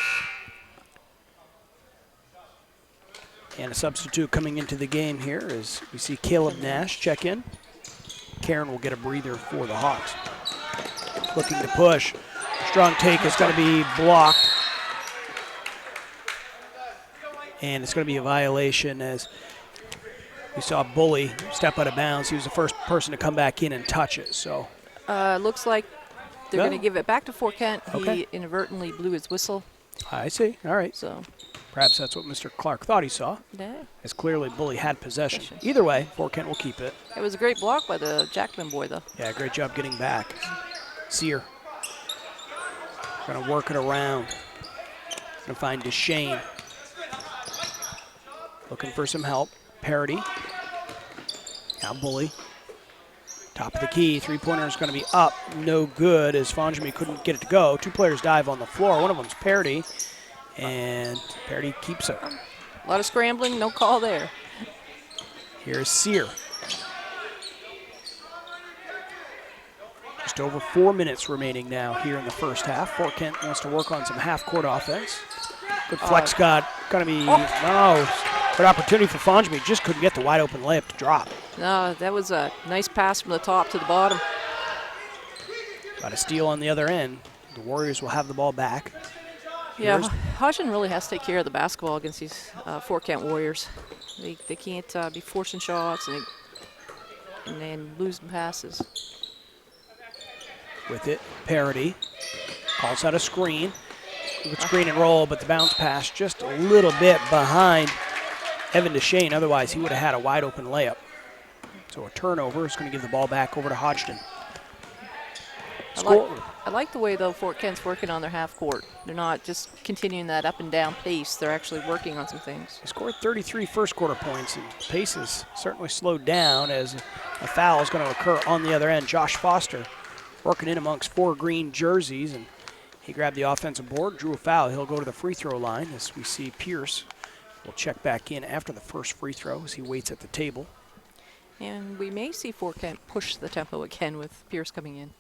And a substitute coming into the game here is we see Caleb Nash check in. Karen will get a breather for the Hawks. Looking to push. Strong take is going to be blocked. And it's going to be a violation as we saw Bully step out of bounds. He was the first person to come back in and touch it. So looks like they're going to give it back to Fort Kent. Okay. He inadvertently blew his whistle. I see. All right. So perhaps that's what Mr. Clark thought he saw. Yeah. As clearly Bully had possession. Either way, Fort Kent will keep it. It was a great block by the Jackman boy, though. Yeah, great job getting back. Sear. Going to work it around. Going to find DeShane. Looking for some help. Parody. Now Bully. Top of the key. Three-pointer is going to be up. No good as Fonjami couldn't get it to go. 2 players dive on the floor. One of them's Parody. And Parody keeps it. A lot of scrambling. No call there. Here's Sear. Just over 4 minutes remaining now here in the first half. Fort Kent wants to work on some half-court offense. Good flex got going to be, no, good opportunity for Fonjmi. Just couldn't get the wide-open layup to drop. No, that was a nice pass from the top to the bottom. Got a steal on the other end. The Warriors will have the ball back. Yeah, Hodgdon really has to take care of the basketball against these Fort Kent Warriors. They can't be forcing shots and then losing passes. With it, Parody calls out a screen. Good screen and roll, but the bounce pass just a little bit behind Evan Deshane. Otherwise, he would have had a wide open layup. So a turnover is going to give the ball back over to Hodgdon. I like the way, though, Fort Kent's working on their half court. They're not just continuing that up and down pace. They're actually working on some things. They scored 33 first quarter points, and the pace has certainly slowed down as a foul is going to occur on the other end. Josh Foster working in amongst 4 green jerseys, and he grabbed the offensive board, drew a foul. He'll go to the free throw line as we see Pierce will check back in after the first free throw as he waits at the table. And we may see Fort Kent push the tempo again with Pierce coming in.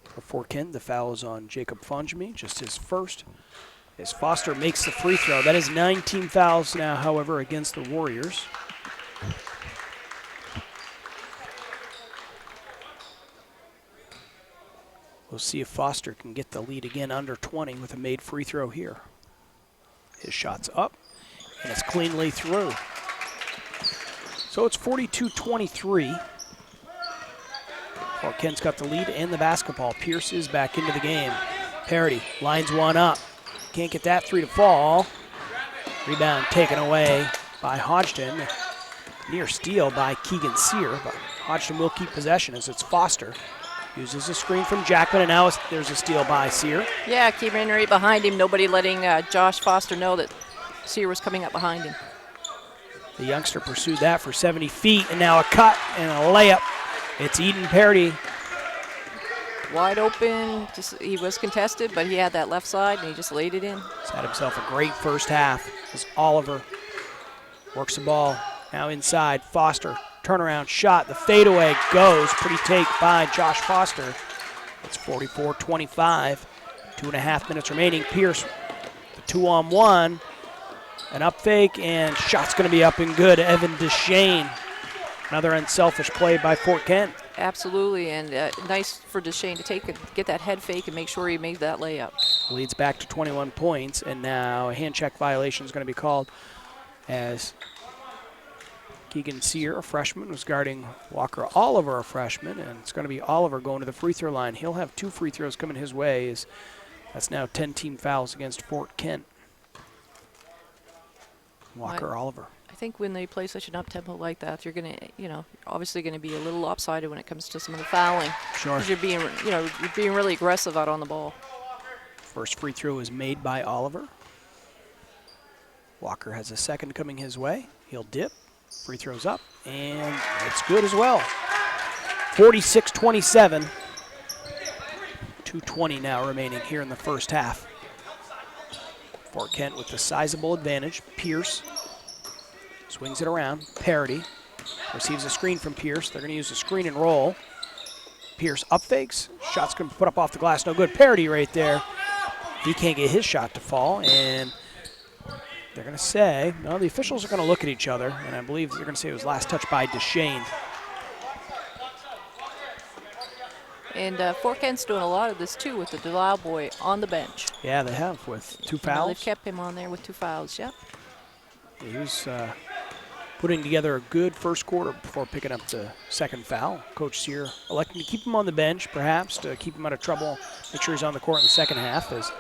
For Fort Kent, the foul is on Jacob Fonjmi, just his first. As Foster makes the free throw. That is 19 fouls now, however, against the Warriors. We'll see if Foster can get the lead again under 20 with a made free throw here. His shot's up, and it's cleanly through. So it's 42-23. Fort Kent's got the lead and the basketball. Pierce is back into the game. Parody lines one up. Can't get that three to fall. Rebound taken away by Hodgdon. Near steal by Keegan Sear, but Hodgdon will keep possession as it's Foster. Uses a screen from Jackman, and now there's a steal by Sear. Yeah, keeping right behind him. Nobody letting Josh Foster know that Sear was coming up behind him. The youngster pursued that for 70 feet, and now a cut and a layup. It's Eden Parody. Wide open. He was contested, but he had that left side, and he just laid it in. He's had himself a great first half as Oliver works the ball. Now inside, Foster. Turnaround shot. The fadeaway goes. Pretty take by Josh Foster. It's 44-25. 2.5 minutes remaining. Pierce, the 2-on-1. An up fake, and shot's going to be up and good. Evan Deshane. Another unselfish play by Fort Kent. Absolutely, and nice for Deshane to get that head fake and make sure he made that layup. Leads back to 21 points, and now a hand check violation is going to be called as Keegan Sear, a freshman, was guarding Walker Oliver, a freshman, and it's going to be Oliver going to the free throw line. He'll have 2 free throws coming his way. That's now 10 team fouls against Fort Kent. Walker Oliver. I think when they play such an up-tempo like that, you're going to, obviously going to be a little lopsided when it comes to some of the fouling. Sure. Because you're being really aggressive out on the ball. First free throw is made by Oliver. Walker has a second coming his way. He'll dip. Free throws up, and it's good as well. 46-27. 2:20 now remaining here in the first half. Fort Kent with the sizable advantage. Pierce swings it around. Parody receives a screen from Pierce. They're going to use a screen and roll. Pierce up fakes. Shot's going to put up off the glass. No good. Parody right there. He can't get his shot to fall, and they're going to say, no, the officials are going to look at each other, and I believe they're going to say it was last touch by Deshane. And Fort Kent's doing a lot of this, too, with the DeLisle boy on the bench. Yeah, they have, with 2 fouls. They've kept him on there with 2 fouls, yep. He was putting together a good first quarter before picking up the second foul. Coach Sear electing to keep him on the bench, perhaps, to keep him out of trouble, make sure he's on the court in the second half, as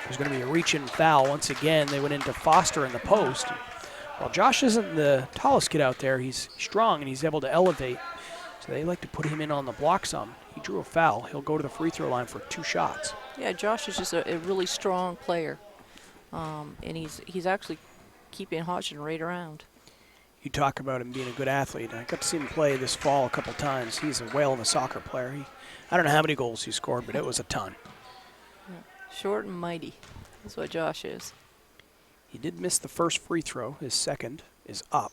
there's going to be a reach-in foul. Once again, they went into Foster in the post. While Josh isn't the tallest kid out there, he's strong and he's able to elevate. So they like to put him in on the block some. He drew a foul. He'll go to the free throw line for 2 shots. Yeah, Josh is just a really strong player. And he's actually keeping Hodgdon right around. You talk about him being a good athlete. I got to see him play this fall a couple times. He's a whale of a soccer player. I don't know how many goals he scored, but it was a ton. Short and mighty is what Josh is. He did miss the first free throw. His second is up.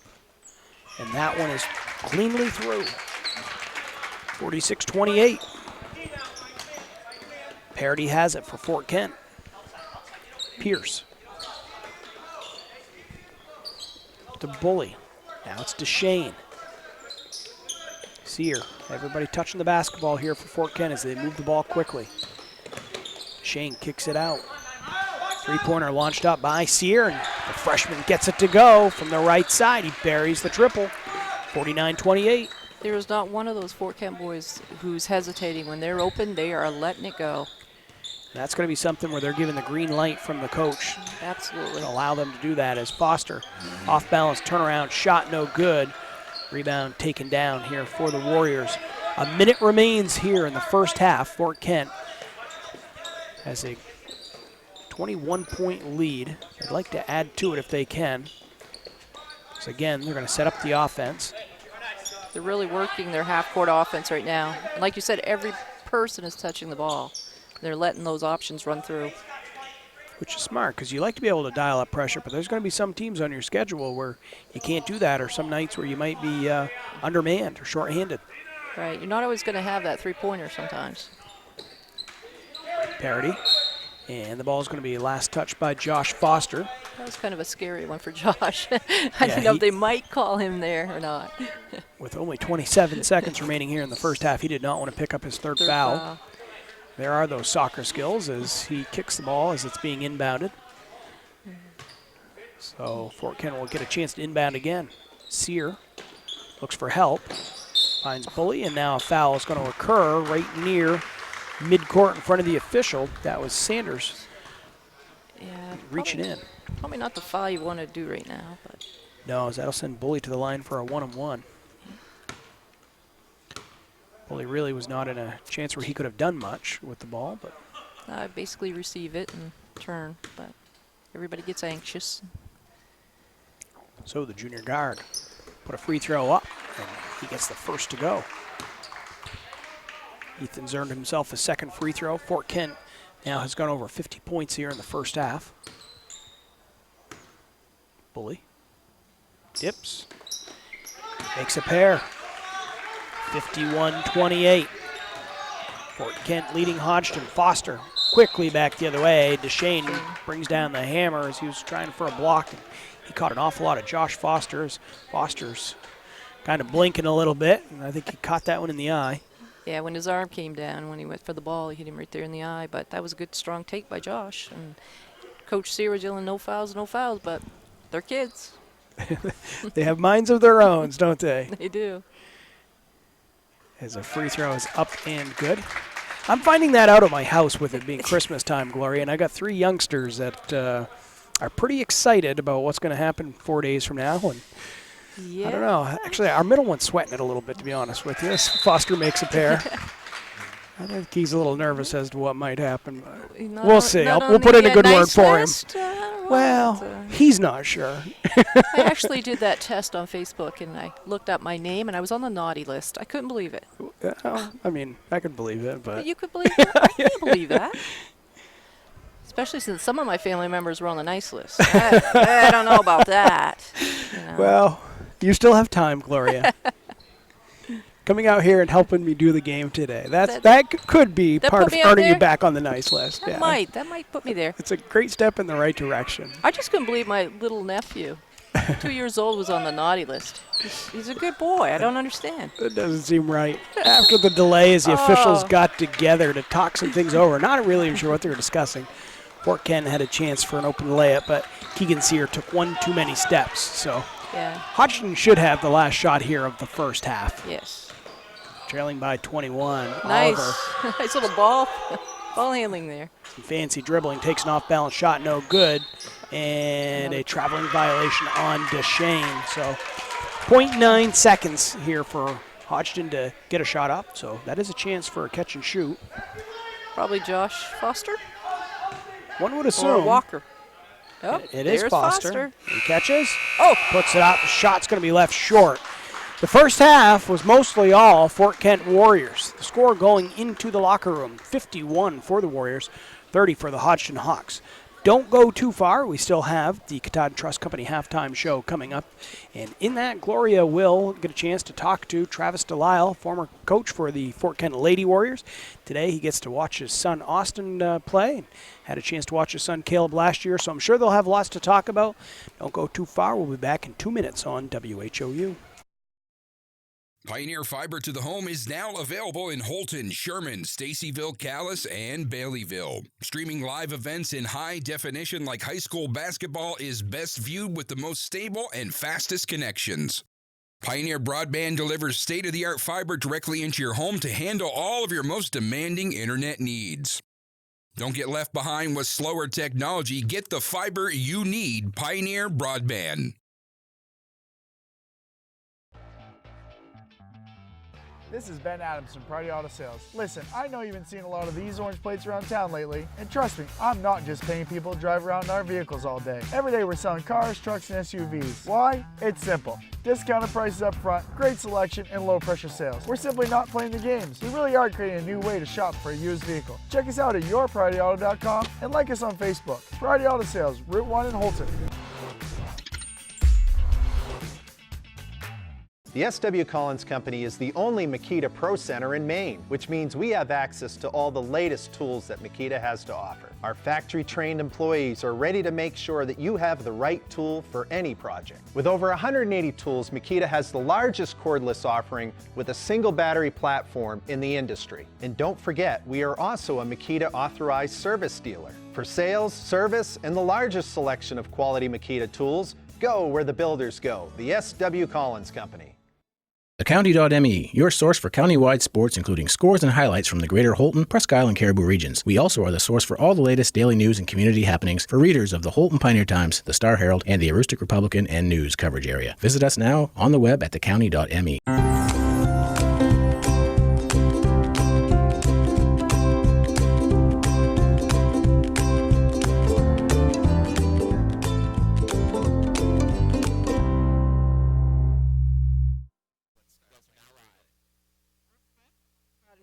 And that one is cleanly through. 46-28. Parity has it for Fort Kent. Pierce. To Bully. Now it's DeShane. Sear. Everybody touching the basketball here for Fort Kent as they move the ball quickly. DeShane kicks it out. Three-pointer launched up by Sear, and the freshman gets it to go from the right side. He buries the triple. 49-28. There is not one of those Fort Kent boys who's hesitating. When they're open, they are letting it go. That's going to be something where they're given the green light from the coach. Absolutely. To allow them to do that as Foster. Off balance, turnaround, shot no good. Rebound taken down here for the Warriors. A minute remains here in the first half. Fort Kent has a 21-point lead. They'd like to add to it if they can. So again, they're going to set up the offense. They're really working their half-court offense right now. And like you said, every person is touching the ball. They're letting those options run through. Which is smart, because you like to be able to dial up pressure, but there's going to be some teams on your schedule where you can't do that, or some nights where you might be undermanned or shorthanded. Right, you're not always going to have that three-pointer sometimes. Parity. And the ball is going to be last touched by Josh Foster. That was kind of a scary one for Josh. I didn't know if they might call him there or not. With only 27 seconds remaining here in the first half, he did not want to pick up his third foul. There are those soccer skills as he kicks the ball as it's being inbounded. So Fort Kent will get a chance to inbound again. Sear looks for help, finds Bully, and now a foul is going to occur right near midcourt in front of the official. That was Sanders. Yeah, reaching in. Probably not the foul you want to do right now, but no, as that'll send Bully to the line for a 1-on-1. Bully really was not in a chance where he could have done much with the ball, but basically receive it and turn, but everybody gets anxious. So the junior guard put a free throw up, and he gets the first to go. Ethan's earned himself a second free throw. Fort Kent now has gone over 50 points here in the first half. Bully dips, makes a pair. 51-28. Fort Kent leading Hodgdon. Foster quickly back the other way. DeShane brings down the hammer as he was trying for a block. And he caught an awful lot of Josh Foster's. Foster's kind of blinking a little bit, and I think he caught that one in the eye. Yeah, when his arm came down, when he went for the ball, he hit him right there in the eye. But that was a good, strong take by Josh. And Coach Sear was yelling, no fouls, but they're kids. They have minds of their own, don't they? They do. As a free throw is up and good. I'm finding that out at my house with it being Christmas time, Gloria, and I got 3 youngsters that are pretty excited about what's going to happen 4 days from now. And yeah. I don't know. Actually, our middle one's sweating it a little bit, to be honest with you. Foster makes a pair. I think he's a little nervous as to what might happen. But we'll see. We'll put in a good word for him. Well, he's not sure. I actually did that test on Facebook, and I looked up my name, and I was on the naughty list. I couldn't believe it. I mean, I could believe it, but you could believe it? I can't believe that. Especially since some of my family members were on the nice list. I don't know about that. You know. Well, you still have time, Gloria. Coming out here and helping me do the game today. That could be part of earning you back on the nice list. That might put me there. It's a great step in the right direction. I just couldn't believe my little nephew, 2 years old, was on the naughty list. He's a good boy. I don't understand. That doesn't seem right. After the delay, as the officials got together to talk some things over, not really sure what they were discussing. Fort Kent had a chance for an open layup, but Keegan Sear took one too many steps. So Hodgdon should have the last shot here of the first half. Yes. Trailing by 21. Nice. Oliver. Nice little ball handling there. Some fancy dribbling, takes an off-balance shot, no good. And a traveling violation on DeShane. So 0.9 seconds here for Hodgdon to get a shot up. So that is a chance for a catch and shoot. Probably Josh Foster? One would assume. Or Walker. Oh, it is Foster. He catches. Oh. Puts it up. The shot's going to be left short. The first half was mostly all Fort Kent Warriors. The score going into the locker room, 51 for the Warriors, 30 for the Hodgdon Hawks. don't go too far. We still have the Katahdin Trust Company halftime show coming up. And in that, Gloria will get a chance to talk to Travis Delisle, former coach for the Fort Kent Lady Warriors. Today he gets to watch his son Austin play. Had a chance to watch his son Caleb last year, so I'm sure they'll have lots to talk about. Don't go too far. We'll be back in 2 minutes on WHOU. Pioneer Fiber to the Home is now available in Holton, Sherman, Stacyville, Callis, and Baileyville. Streaming live events in high definition like high school basketball is best viewed with the most stable and fastest connections. Pioneer Broadband delivers state-of-the-art fiber directly into your home to handle all of your most demanding internet needs. Don't get left behind with slower technology. Get the fiber you need, Pioneer Broadband. This is Ben Adams from Priority Auto Sales. Listen, I know you've been seeing a lot of these orange plates around town lately, and trust me, I'm not just paying people to drive around in our vehicles all day. Every day we're selling cars, trucks, and SUVs. Why? It's simple. Discounted prices up front, great selection, and low pressure sales. We're simply not playing the games. We really are creating a new way to shop for a used vehicle. Check us out at yourpriorityauto.com and like us on Facebook. Priority Auto Sales, Route 1 in Holton. The S.W. Collins Company is the only Makita Pro Center in Maine, which means we have access to all the latest tools that Makita has to offer. Our factory-trained employees are ready to make sure that you have the right tool for any project. With over 180 tools, Makita has the largest cordless offering with a single battery platform in the industry. And don't forget, we are also a Makita authorized service dealer. For sales, service, and the largest selection of quality Makita tools, go where the builders go, the S.W. Collins Company. The County.me, your source for county-wide sports, including scores and highlights from the greater Holton, Presque Isle, and Caribou regions. We also are the source for all the latest daily news and community happenings for readers of the Holton Pioneer Times, the Star Herald, and the Aroostook Republican and News coverage area. Visit us now on the web at thecounty.me.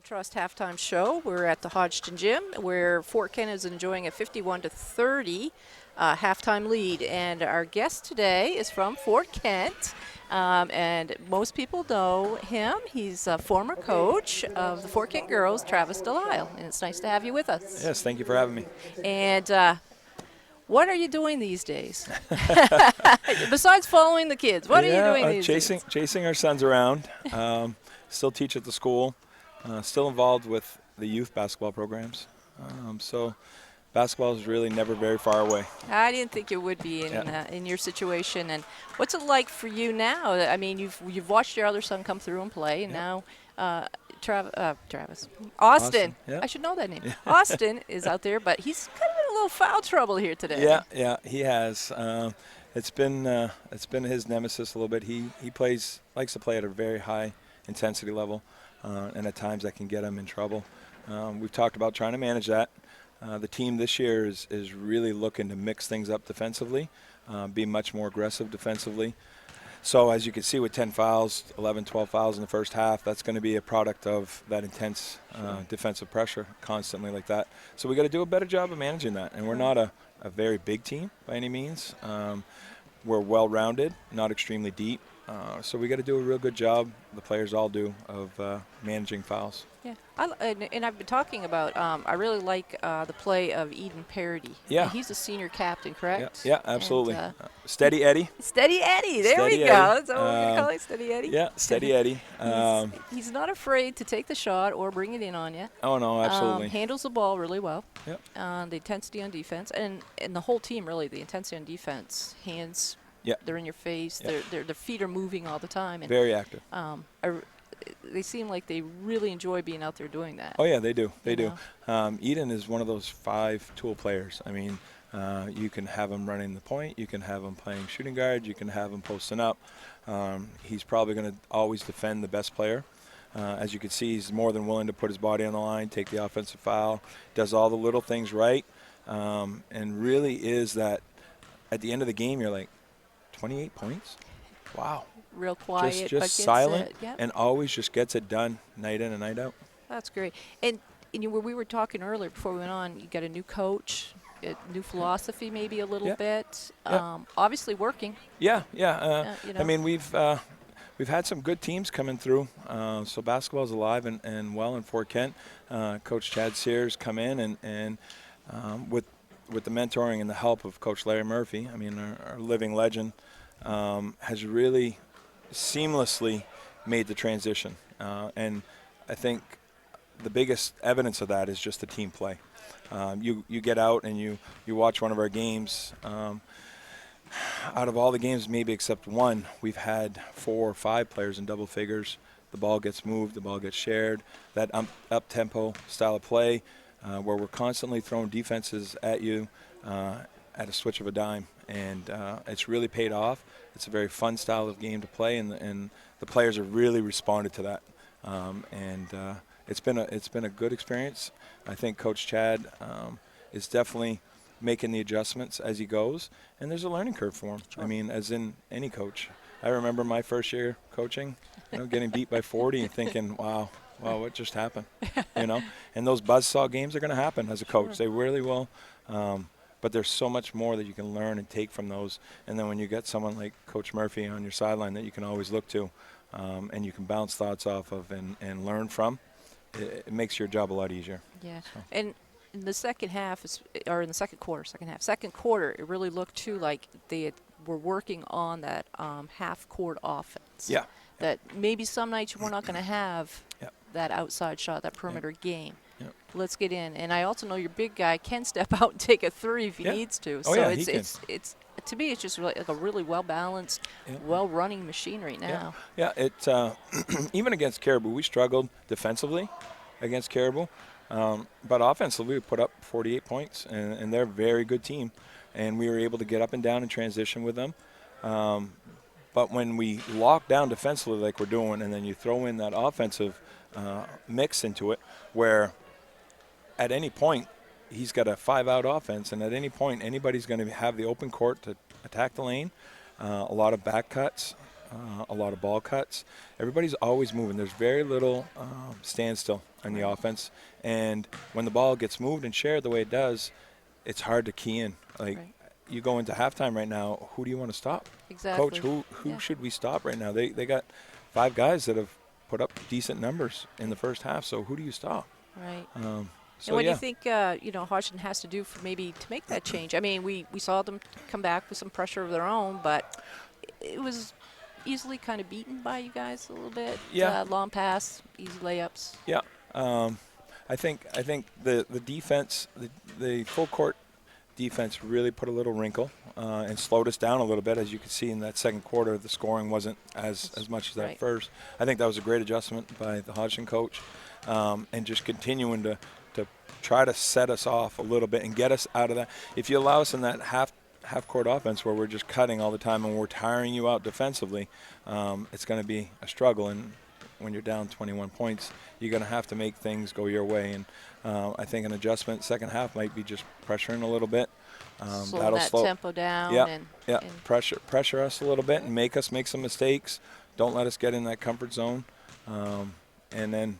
Trust halftime show. We're at the Hodgdon Gym where Fort Kent is enjoying a 51-30 halftime lead. And our guest today is from Fort Kent. And most people know him. He's a former coach of the Fort Kent girls, Travis Delisle. And it's nice to have you with us. Yes, thank you for having me. And what are you doing these days? Besides following the kids, what are you doing these days? Chasing our sons around. Still teach at the school. Still involved with the youth basketball programs. So basketball is really never very far away. I didn't think it would be in your situation. And what's it like for you now? I mean, you've watched your other son come through and play, and now Travis. Austin. Yeah. I should know that name. Yeah. Austin is out there, but he's kind of in a little foul trouble here today. Yeah, he has. It's been his nemesis a little bit. He likes to play at a very high intensity level. And at times that can get him in trouble. We've talked about trying to manage that. The team this year is really looking to mix things up defensively, be much more aggressive defensively. So as you can see with 10 fouls, 11, 12 fouls in the first half, that's going to be a product of that intense defensive pressure constantly like that. So we got to do a better job of managing that. And we're not a very big team by any means. We're well-rounded, not extremely deep. So we got to do a real good job, the players all do, of managing fouls. Yeah, and I've been talking about, I really like the play of Eden Parody. Yeah. He's a senior captain, correct? Yeah, absolutely. And, Steady Eddie. Steady Eddie, there Steady we go. Eddie. That's what we're going to call it, Steady Eddie. Yeah, Steady Eddie. He's not afraid to take the shot or bring it in on you. Oh, no, absolutely. Handles the ball really well. Yep. The intensity on defense, and the whole team really, the intensity on defense, hands. Yeah. They're in your face. Yeah. Their feet are moving all the time. And, very active. They seem like they really enjoy being out there doing that. Oh, yeah, they do. They do. Eden is one of those 5-tool players. I mean, you can have him running the point. You can have him playing shooting guard. You can have him posting up. He's probably going to always defend the best player. As you can see, he's more than willing to put his body on the line, take the offensive foul, does all the little things right, and really is that at the end of the game, you're like, 28 points? Wow. Real quiet, just silent, and always just gets it done night in and night out. That's great. And we were talking earlier before we went on, you got a new coach. a new philosophy maybe a little Yeah. bit. Yeah. Obviously working. Yeah. You I know. mean, we've had some good teams coming through. So basketball's alive and well in Fort Kent. Coach Chad Sears come in and with the mentoring and the help of Coach Larry Murphy, I mean, our living legend, has really seamlessly made the transition. And I think the biggest evidence of that is just the team play. You get out and you watch one of our games. Out of all the games, maybe except one, we've had 4 or 5 players in double figures. The ball gets moved, the ball gets shared. That up-tempo style of play where we're constantly throwing defenses at you at a switch of a dime. And it's really paid off. It's a very fun style of game to play, and the players have really responded to that. It's been a good experience. I think Coach Chad is definitely making the adjustments as he goes, and there's a learning curve for him. Sure. I mean, as in any coach. I remember my first year coaching, getting beat by 40 and thinking, wow, what just happened? And those buzzsaw games are going to happen as a coach. Sure. They really will. But there's so much more that you can learn and take from those. And then when you get someone like Coach Murphy on your sideline that you can always look to, and you can bounce thoughts off of and learn from, it makes your job a lot easier. Yeah. So. And in the second half, in the second quarter, it really looked too like they were working on that half-court offense. Yeah. That maybe some nights we're not going to have that outside shot, that perimeter game. Yep. Let's get in. And I also know your big guy can step out and take a 3 if he needs to. Oh, so yeah, it's to me, it's just really, like a really well-balanced, well-running machine right now. Yeah, even against Caribou, we struggled defensively against Caribou. But offensively, we put up 48 points, and they're a very good team. And we were able to get up and down in transition with them. But when we lock down defensively like we're doing, and then you throw in that offensive mix into it, where at any point he's got a 5-out offense, and at any point anybody's going to have the open court to attack the lane, a lot of back cuts, a lot of ball cuts. Everybody's always moving. There's very little standstill in the offense. And when the ball gets moved and shared the way it does, it's hard to key in. You go into halftime right now, who do you want to stop? Exactly. Coach, who should we stop right now? They got 5 guys that have put up decent numbers in the first half, so who do you stop? Right. So and what do you think, Hodgdon has to do for maybe to make that change? I mean, we saw them come back with some pressure of their own, but it was easily kind of beaten by you guys a little bit. Yeah. Long pass, easy layups. Yeah. I think the defense, the full court defense really put a little wrinkle and slowed us down a little bit. As you could see in that second quarter, the scoring wasn't as much as that first. I think that was a great adjustment by the Hodgdon coach, and just continuing to try to set us off a little bit and get us out of that. If you allow us in that half-court offense where we're just cutting all the time and we're tiring you out defensively, it's going to be a struggle. And when you're down 21 points, you're going to have to make things go your way. And I think an adjustment second half might be just pressuring a little bit. Slow that tempo down. Yeah. Pressure us a little bit and make us make some mistakes. Don't let us get in that comfort zone. And then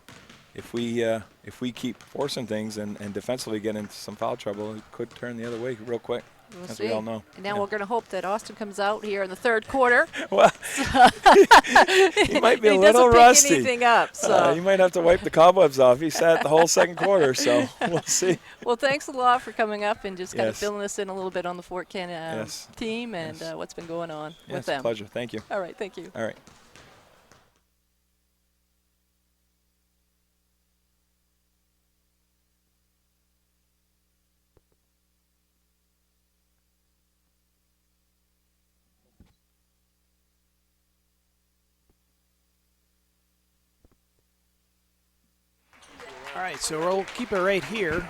if we keep forcing things and defensively get into some foul trouble, it could turn the other way real quick. We'll as see. we all know. And now we're going to hope that Austin comes out here in the third quarter. Well, he might be a He little rusty. doesn't pick anything up. So. You might have to wipe the cobwebs off. He sat the whole second quarter, so we'll see. Well, thanks a lot for coming up and just kind of filling us in a little bit on the Fort Kent team and what's been going on with them. Yes, pleasure. Thank you. All right, thank you. All right. All right, so we'll keep it right here.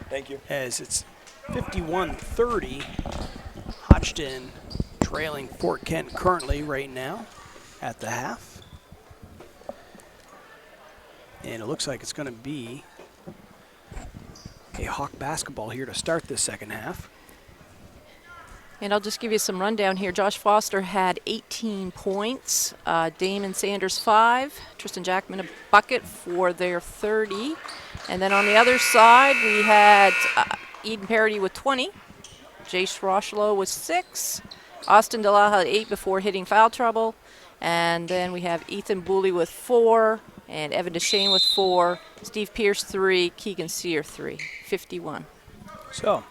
Thank you. As it's 51-30, Hodgdon trailing Fort Kent currently right now at the half. And it looks like it's going to be a Hawk basketball here to start this second half. And I'll just give you some rundown here. Josh Foster had 18 points. Damon Sanders 5. Tristan Jackman a bucket for their 30. And then on the other side, we had Eden Parody with 20. Jace Rochelo with 6. Austin Delisle had 8 before hitting foul trouble. And then we have Ethan Booley with 4. And Evan Deshane with 4. Steve Pierce 3. Keegan Sear 3. 51. So,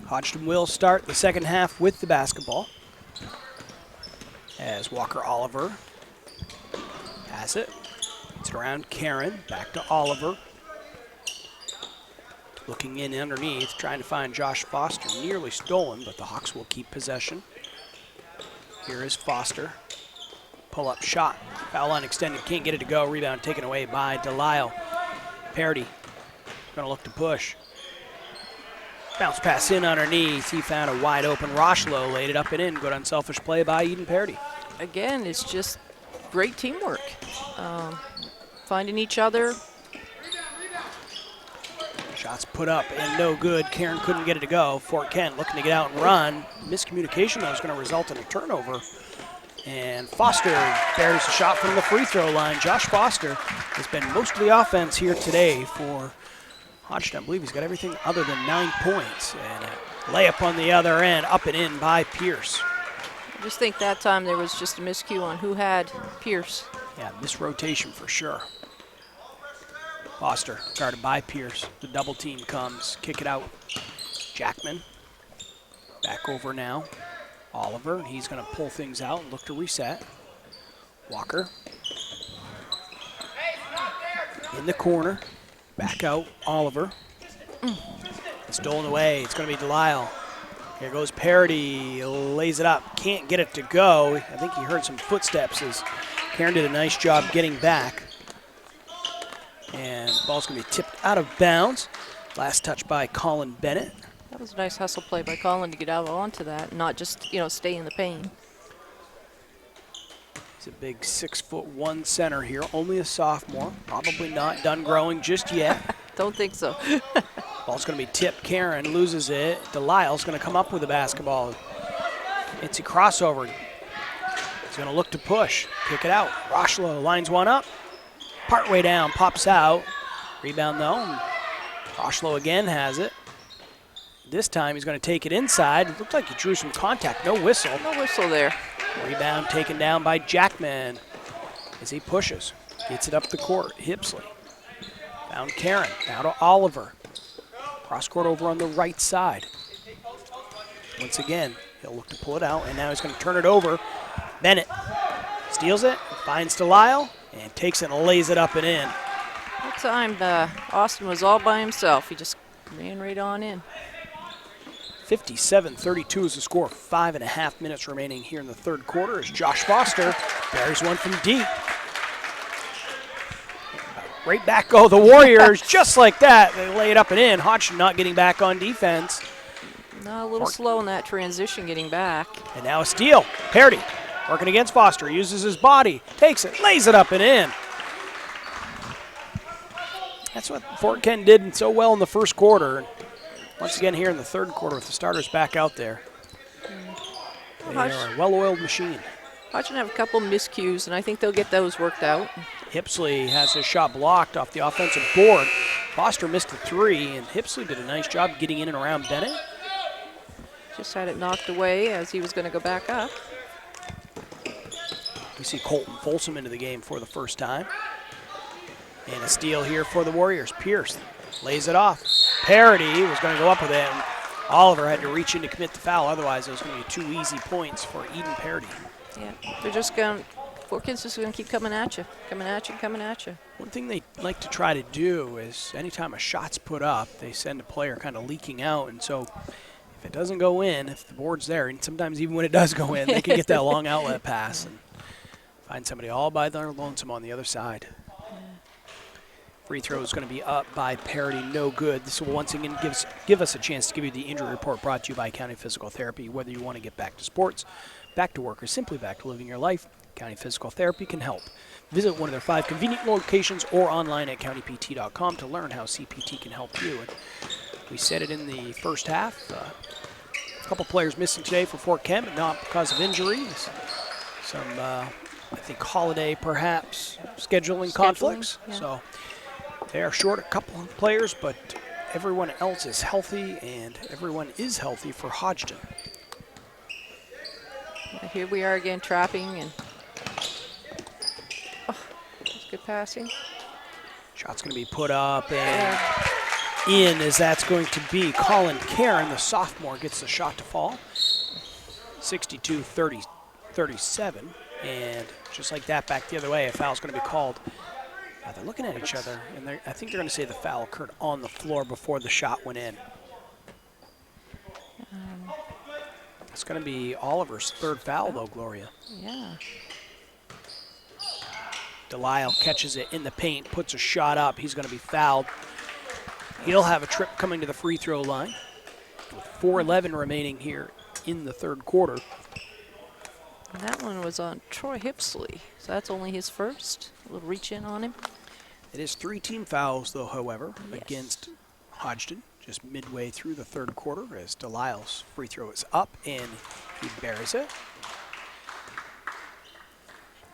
Hodgdon will start the second half with the basketball. As Walker Oliver has it. It's around Karen. Back to Oliver. Looking in underneath, trying to find Josh Foster. Nearly stolen, but the Hawks will keep possession. Here is Foster. Pull-up shot. Foul line extended. Can't get it to go. Rebound taken away by Delisle. Parody going to look to push. Bounce pass in underneath. He found a wide open Rochelo. Laid it up and in. Good unselfish play by Eden Parody. Again, it's just great teamwork. Finding each other. Shots put up and no good. Karen couldn't get it to go. Fort Kent looking to get out and run. Miscommunication, though, is going to result in a turnover. And Foster buries a shot from the free throw line. Josh Foster has been most of the offense here today for Hodgdon. I believe he's got everything other than 9 points. And a layup on the other end, up and in by Pierce. I just think that time there was just a miscue on who had Pierce. Yeah, misrotation for sure. Foster guarded by Pierce. The double team comes. Kick it out. Jackman back over now. Oliver, he's going to pull things out and look to reset. Walker in the corner. Back out, Oliver. It's stolen away. It's going to be Delisle. Here goes Parody. Lays it up. Can't get it to go. I think he heard some footsteps as Karen did a nice job getting back. And the ball's going to be tipped out of bounds. Last touch by Colin Bennett. That was a nice hustle play by Colin to get out onto that and not just, stay in the paint. He's a big 6'1" center here, only a sophomore. Probably not done growing just yet. Don't think so. Ball's going to be tipped. Karen loses it. Delisle's going to come up with the basketball. It's a crossover. He's going to look to push. Kick it out. Rochelo lines one up. Partway down, pops out. Rebound though. Rochelo again has it. This time he's going to take it inside. It looked like he drew some contact. No whistle. No whistle there. Rebound taken down by Jackman as he pushes. Gets it up the court. Hipsley. Found Karen. Now to Oliver. Cross court over on the right side. Once again, he'll look to pull it out, and now he's going to turn it over. Bennett steals it, finds Delisle, and takes it and lays it up and in. That time Austin was all by himself. He just ran right on in. 57-32 is the score. 5.5 minutes remaining here in the third quarter as Josh Foster buries one from deep. Right back go the Warriors, just like that. They lay it up and in. Hodgdon not getting back on defense. No, a little slow in that transition getting back. And now a steal. Parody working against Foster. Uses his body. Takes it. Lays it up and in. That's what Fort Kent did so well in the first quarter. Once again here in the third quarter with the starters back out there. They are a well-oiled machine. Hodgdon have a couple miscues, and I think they'll get those worked out. Hipsley has his shot blocked off the offensive board. Foster missed the three, and Hipsley did a nice job getting in and around Bennett. Just had it knocked away as he was going to go back up. We see Colton Folsom into the game for the first time. And a steal here for the Warriors. Pierce lays it off. Parody was going to go up with it, and Oliver had to reach in to commit the foul. Otherwise, it was going to be 2 easy points for Eden Parody. Yeah, they're just going, Fort Kent's just going to keep coming at you, coming at you. One thing they like to try to do is anytime a shot's put up, they send a player kind of leaking out. And so if it doesn't go in, if the board's there, and sometimes even when it does go in, they can get that long outlet pass and find somebody all by their lonesome on the other side. Free throw is going to be up by Parody, no good. This will once again give us a chance to give you the injury report brought to you by County Physical Therapy. Whether you want to get back to sports, back to work, or simply back to living your life, County Physical Therapy can help. Visit one of their 5 convenient locations or online at countypt.com to learn how CPT can help you. And we said it in the first half. A couple players missing today for Fort Kent, but not because of injuries. Some, I think, holiday perhaps scheduling conflicts. Yeah. So they are short a couple of players, but everyone else is healthy, and everyone is healthy for Hodgdon. Here we are again trapping, and that's good passing. Shot's going to be put up and in, as that's going to be Colin Cairn, the sophomore, gets the shot to fall. 62-37, and just like that, back the other way, a foul's going to be called. They're looking at each other, and I think they're going to say the foul occurred on the floor before the shot went in. It's going to be Oliver's third foul, though, Gloria. Yeah. Delisle catches it in the paint, puts a shot up. He's going to be fouled. He'll have a trip coming to the free throw line with 4:11 remaining here in the third quarter. And that one was on Troy Hipsley, so that's only his first. A little reach in on him. It is 3 team fouls, though, however, against Hodgdon, just midway through the third quarter, as Delisle's free throw is up, and he buries it.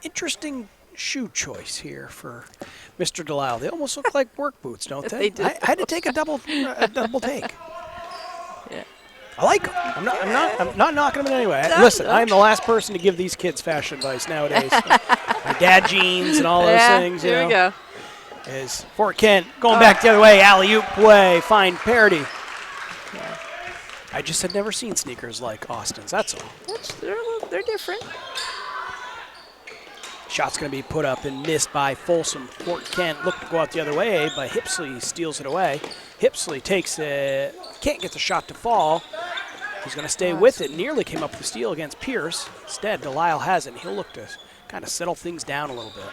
Interesting shoe choice here for Mr. Delisle. They almost look like work boots, don't they? They do. I had to take a double take. Yeah. I like them. I'm not knocking them in any way. Listen, I'm the last person to give these kids fashion advice nowadays. My dad jeans and all those things. There we go. As Fort Kent going back the other way, alley-oop play, fine parity. Yeah. I just had never seen sneakers like Austin's, that's all. They're different. Shot's going to be put up and missed by Folsom. Fort Kent looked to go out the other way, but Hipsley steals it away. Hipsley takes it, can't get the shot to fall. He's going to stay with it. Nearly came up with the steal against Pierce. Instead, Delisle has it, and he'll look to kind of settle things down a little bit.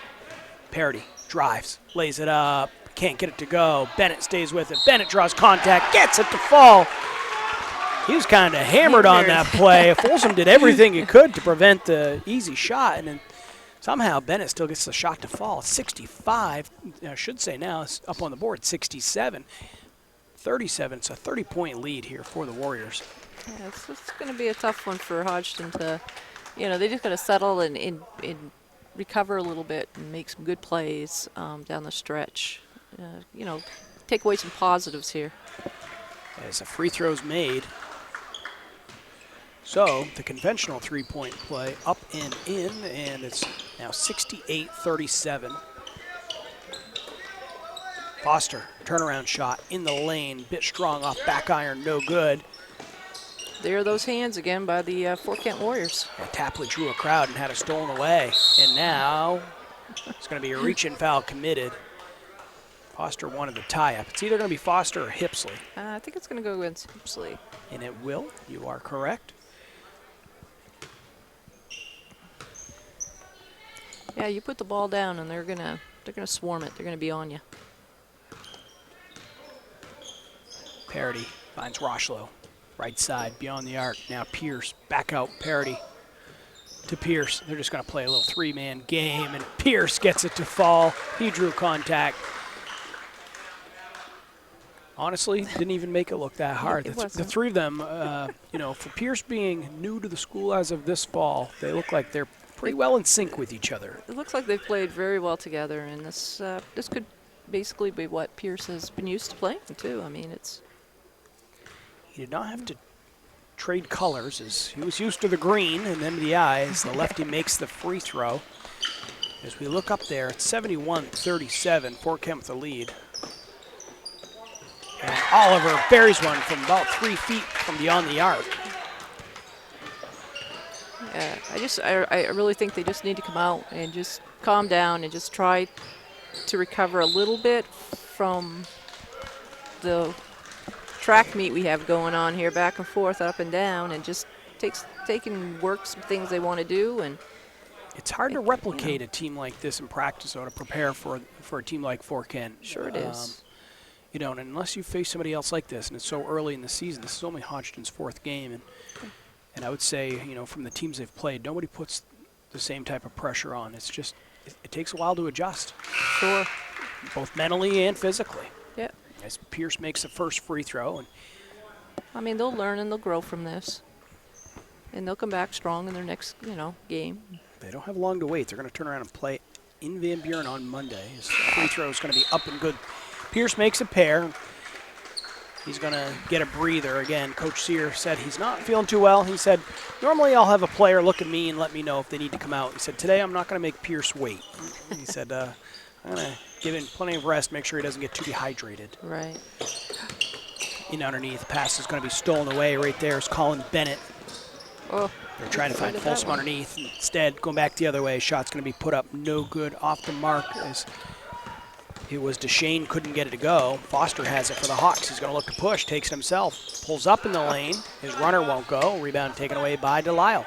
Parity drives, lays it up, can't get it to go. Bennett stays with it. Bennett draws contact, gets it to fall. He was kind of hammered on that play. Folsom did everything he could to prevent the easy shot, and then somehow Bennett still gets the shot to fall. 65, I should say now, it's up on the board, 67. 37, it's a 30-point lead here for the Warriors. Yeah, it's going to be a tough one for Hodgdon to, they just got to settle and recover a little bit and make some good plays down the stretch. Take away some positives here. As a free throw's made. So the conventional three-point play up and in, and it's now 68-37. Foster, turnaround shot in the lane, bit strong off back iron, no good. There are those hands again by the Fort Kent Warriors. And Tapley drew a crowd and had it stolen away. And now it's going to be a reach-in foul committed. Foster wanted the tie-up. It's either going to be Foster or Hipsley. I think it's going to go against Hipsley. And it will. You are correct. Yeah, you put the ball down and they're gonna swarm it. They're gonna be on you. Parity finds Rochlow. Right side, beyond the arc. Now Pierce, back out, Parity to Pierce. They're just gonna play a little three-man game, and Pierce gets it to fall. He drew contact. Honestly, didn't even make it look that hard. The three of them, for Pierce being new to the school as of this fall, they look like they're pretty well in sync with each other. It looks like they've played very well together, and this could basically be what Pierce has been used to playing too. I mean, it's. He did not have to trade colors, as he was used to the green and then the eyes. The lefty makes the free throw. As we look up there, it's 71-37. Fort Kent with the lead. And Oliver buries one from about 3 feet from beyond the arc. Yeah, I really think they just need to come out and just calm down and just try to recover a little bit from the track meet we have going on here, back and forth, up and down, and just take and work some things they want to do. And it's hard to replicate a team like this in practice, or to prepare for a team like Fort Kent. Sure it is. And unless you face somebody else like this, and it's so early in the season, this is only Hodgdon's 4th game, and I would say, from the teams they've played, nobody puts the same type of pressure on. It's just, it takes a while to adjust. Sure. Both mentally and physically. Yeah. As Pierce makes the first free throw. And I mean, they'll learn and they'll grow from this. And they'll come back strong in their next, game. They don't have long to wait. They're going to turn around and play in Van Buren on Monday. His free throw is going to be up and good. Pierce makes a pair. He's going to get a breather. Again, Coach Sear said he's not feeling too well. He said, normally I'll have a player look at me and let me know if they need to come out. He said, today I'm not going to make Pierce wait. He said, I'm going to give him plenty of rest, make sure he doesn't get too dehydrated. Right. In underneath, pass is going to be stolen away. Right there is Colin Bennett. Oh, they're trying to find Folsom underneath. Instead, going back the other way, shot's going to be put up no good off the mark as it was DeShane, couldn't get it to go. Foster has it for the Hawks. He's going to look to push, takes it himself, pulls up in the lane. His runner won't go. Rebound taken away by Delisle.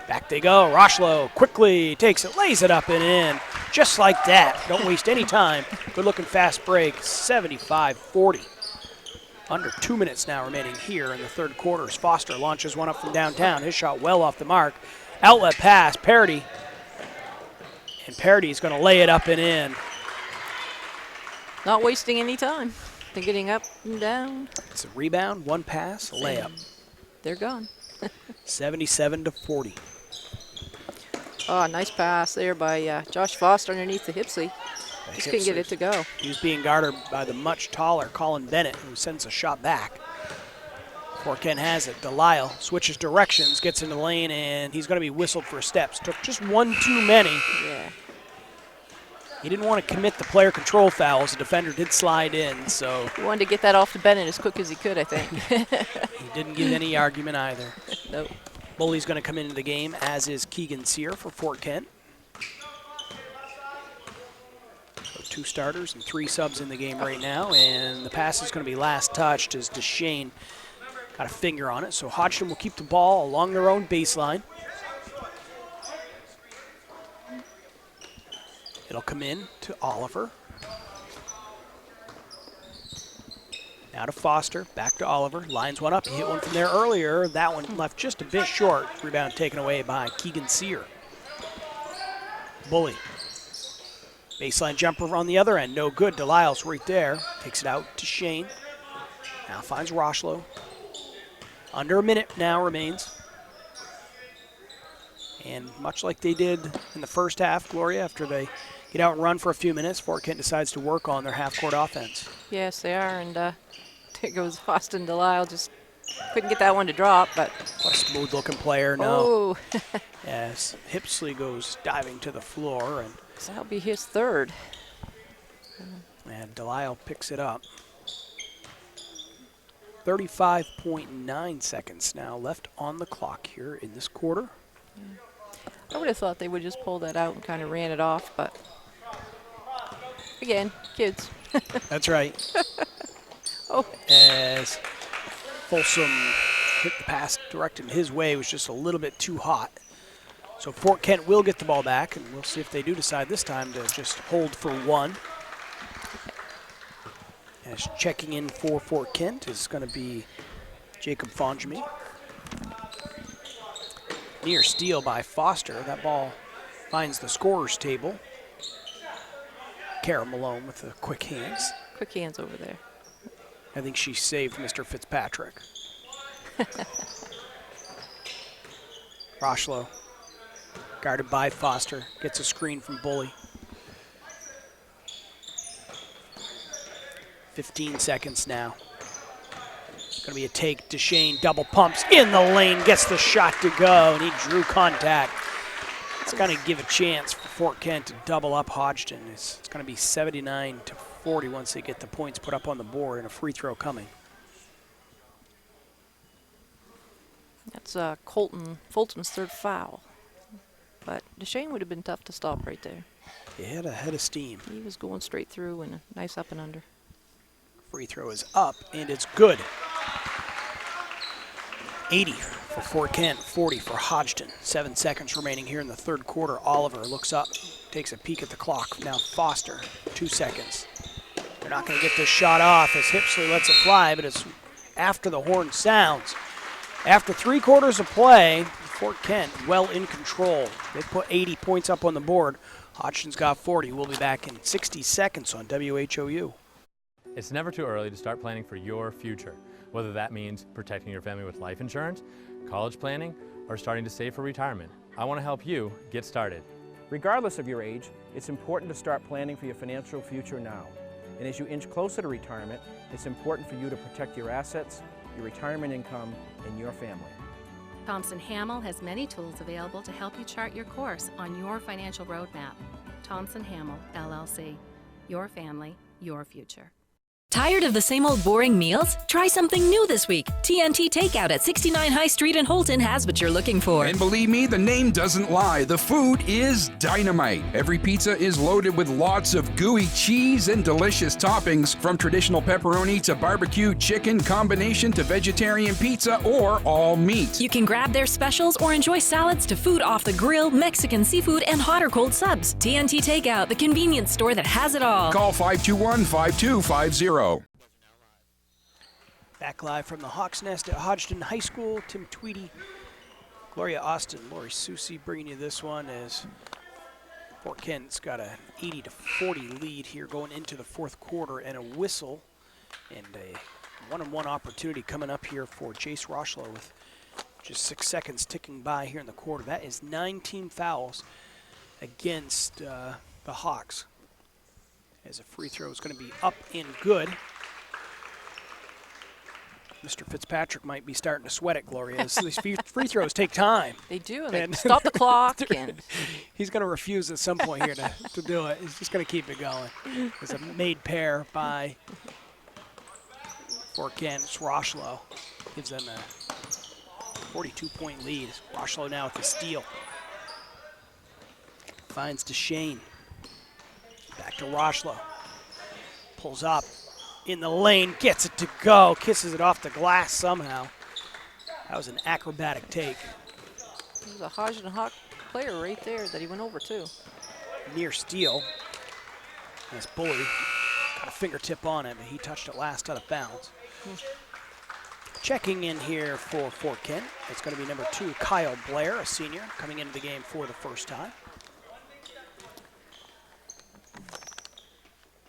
Back they go. Rochlow quickly takes it, lays it up and in. Just like that. Don't waste any time. Good looking fast break. 75-40. Under 2 minutes now remaining here in the third quarter as Foster launches one up from downtown. His shot well off the mark. Outlet pass, Parody. And Parody's going to lay it up and in. Not wasting any time. They're getting up and down. It's a rebound, one pass, a layup. They're gone. 77-40. Oh, nice pass there by Josh Foster underneath the Hipsley. Just couldn't get it to go. He was being guarded by the much taller Colin Bennett, who sends a shot back. Fort Kent has it. Delisle switches directions, gets in the lane, and he's going to be whistled for steps. Took just one too many. Yeah. He didn't want to commit the player control fouls. The defender did slide in, so. He wanted to get that off to Bennett as quick as he could, I think. He didn't give any argument either. Nope. Bully's going to come into the game, as is Keegan Sear for Fort Kent. So 2 starters and 3 subs in the game right now, and the pass is going to be last touched as DeShane got a finger on it. So Hodgdon will keep the ball along their own baseline. It'll come in to Oliver. Now to Foster, back to Oliver, lines one up. He hit one from there earlier. That one left just a bit short. Rebound taken away by Keegan Sear. Bully. Baseline jumper on the other end, no good. Delisle's right there. Takes it out to Shane. Now finds Rochlow. Under a minute now remains. And much like they did in the first half, Gloria, after they get out and run for a few minutes, Fort Kent decides to work on their half-court offense. Yes, they are, and there goes Austin Delisle. Just couldn't get that one to drop, but. What a smooth-looking player, no. Oh. Yes, Hipsley goes diving to the floor. And so that'll be his third. And Delisle picks it up. 35.9 seconds now left on the clock here in this quarter. Yeah. I would have thought they would just pull that out and kind of ran it off, but again, kids. That's right. Oh. As Folsom hit the pass directed his way, it was just a little bit too hot. So Fort Kent will get the ball back, and we'll see if they do decide this time to just hold for one. As checking in for Fort Kent is going to be Jacob Fonjemi. Near steal by Foster. That ball finds the scorer's table. Kara Malone with the quick hands. Quick hands over there. I think she saved Mr. Fitzpatrick. Rochlow, guarded by Foster, gets a screen from Bully. 15 seconds now. Going to be a take. DeShane double pumps in the lane, gets the shot to go, and he drew contact. It's going to give a chance for Fort Kent to double up Hodgdon. It's going to be 79-40 once they get the points put up on the board and a free throw coming. That's Fulton's third foul. But DeShane would have been tough to stop right there. He had a head of steam. He was going straight through and a nice up and under. Free throw is up, and it's good. 80 for Fort Kent, 40 for Hodgdon. 7 seconds remaining here in the third quarter. Oliver looks up, takes a peek at the clock. Now Foster, 2 seconds. They're not going to get this shot off as Hipsley lets it fly, but it's after the horn sounds. After 3 quarters of play, Fort Kent well in control. They put 80 points up on the board. Hodgdon's got 40. We'll be back in 60 seconds on WHOU. It's never too early to start planning for your future, whether that means protecting your family with life insurance, college planning, or starting to save for retirement. I want to help you get started. Regardless of your age, it's important to start planning for your financial future now. And as you inch closer to retirement, it's important for you to protect your assets, your retirement income, and your family. Thompson Hamel has many tools available to help you chart your course on your financial roadmap. Thompson Hamel, LLC. Your family, your future. Tired of the same old boring meals? Try something new this week. TNT Takeout at 69 High Street in Holton has what you're looking for. And believe me, the name doesn't lie. The food is dynamite. Every pizza is loaded with lots of gooey cheese and delicious toppings, from traditional pepperoni to barbecue chicken combination to vegetarian pizza or all meat. You can grab their specials or enjoy salads to food off the grill, Mexican seafood, and hot or cold subs. TNT Takeout, the convenience store that has it all. Call 521-5250. Back live from the Hawks Nest at Hodgdon High School. Tim Tweedy, Gloria Austin, Lori Susi bringing you this one as Fort Kent's got a 80-40 lead here going into the fourth quarter, and a whistle and a one-on-one opportunity coming up here for Jace Rochlow with just 6 seconds ticking by here in the quarter. That is 9 team fouls against the Hawks, as a free throw is going to be up and good. Mr. Fitzpatrick might be starting to sweat it, Gloria. These free throws take time. They do, and they stop the clock. And he's going to refuse at some point here to do it. He's just going to keep it going. It's a made pair by Fort Kent. It's Rochlow. Gives them a 42-point lead. Rochlow now with the steal. Finds DeShane. Back to Rochlow. Pulls up in the lane, gets it to go, kisses it off the glass somehow. That was an acrobatic take. There's a Hodgdon Hawk player right there that he went over to. Near steal. Nice bully. Got a fingertip on it, but he touched it last out of bounds. Checking in here for Fort Kent, it's going to be number 2, Kyle Blair, a senior, coming into the game for the first time.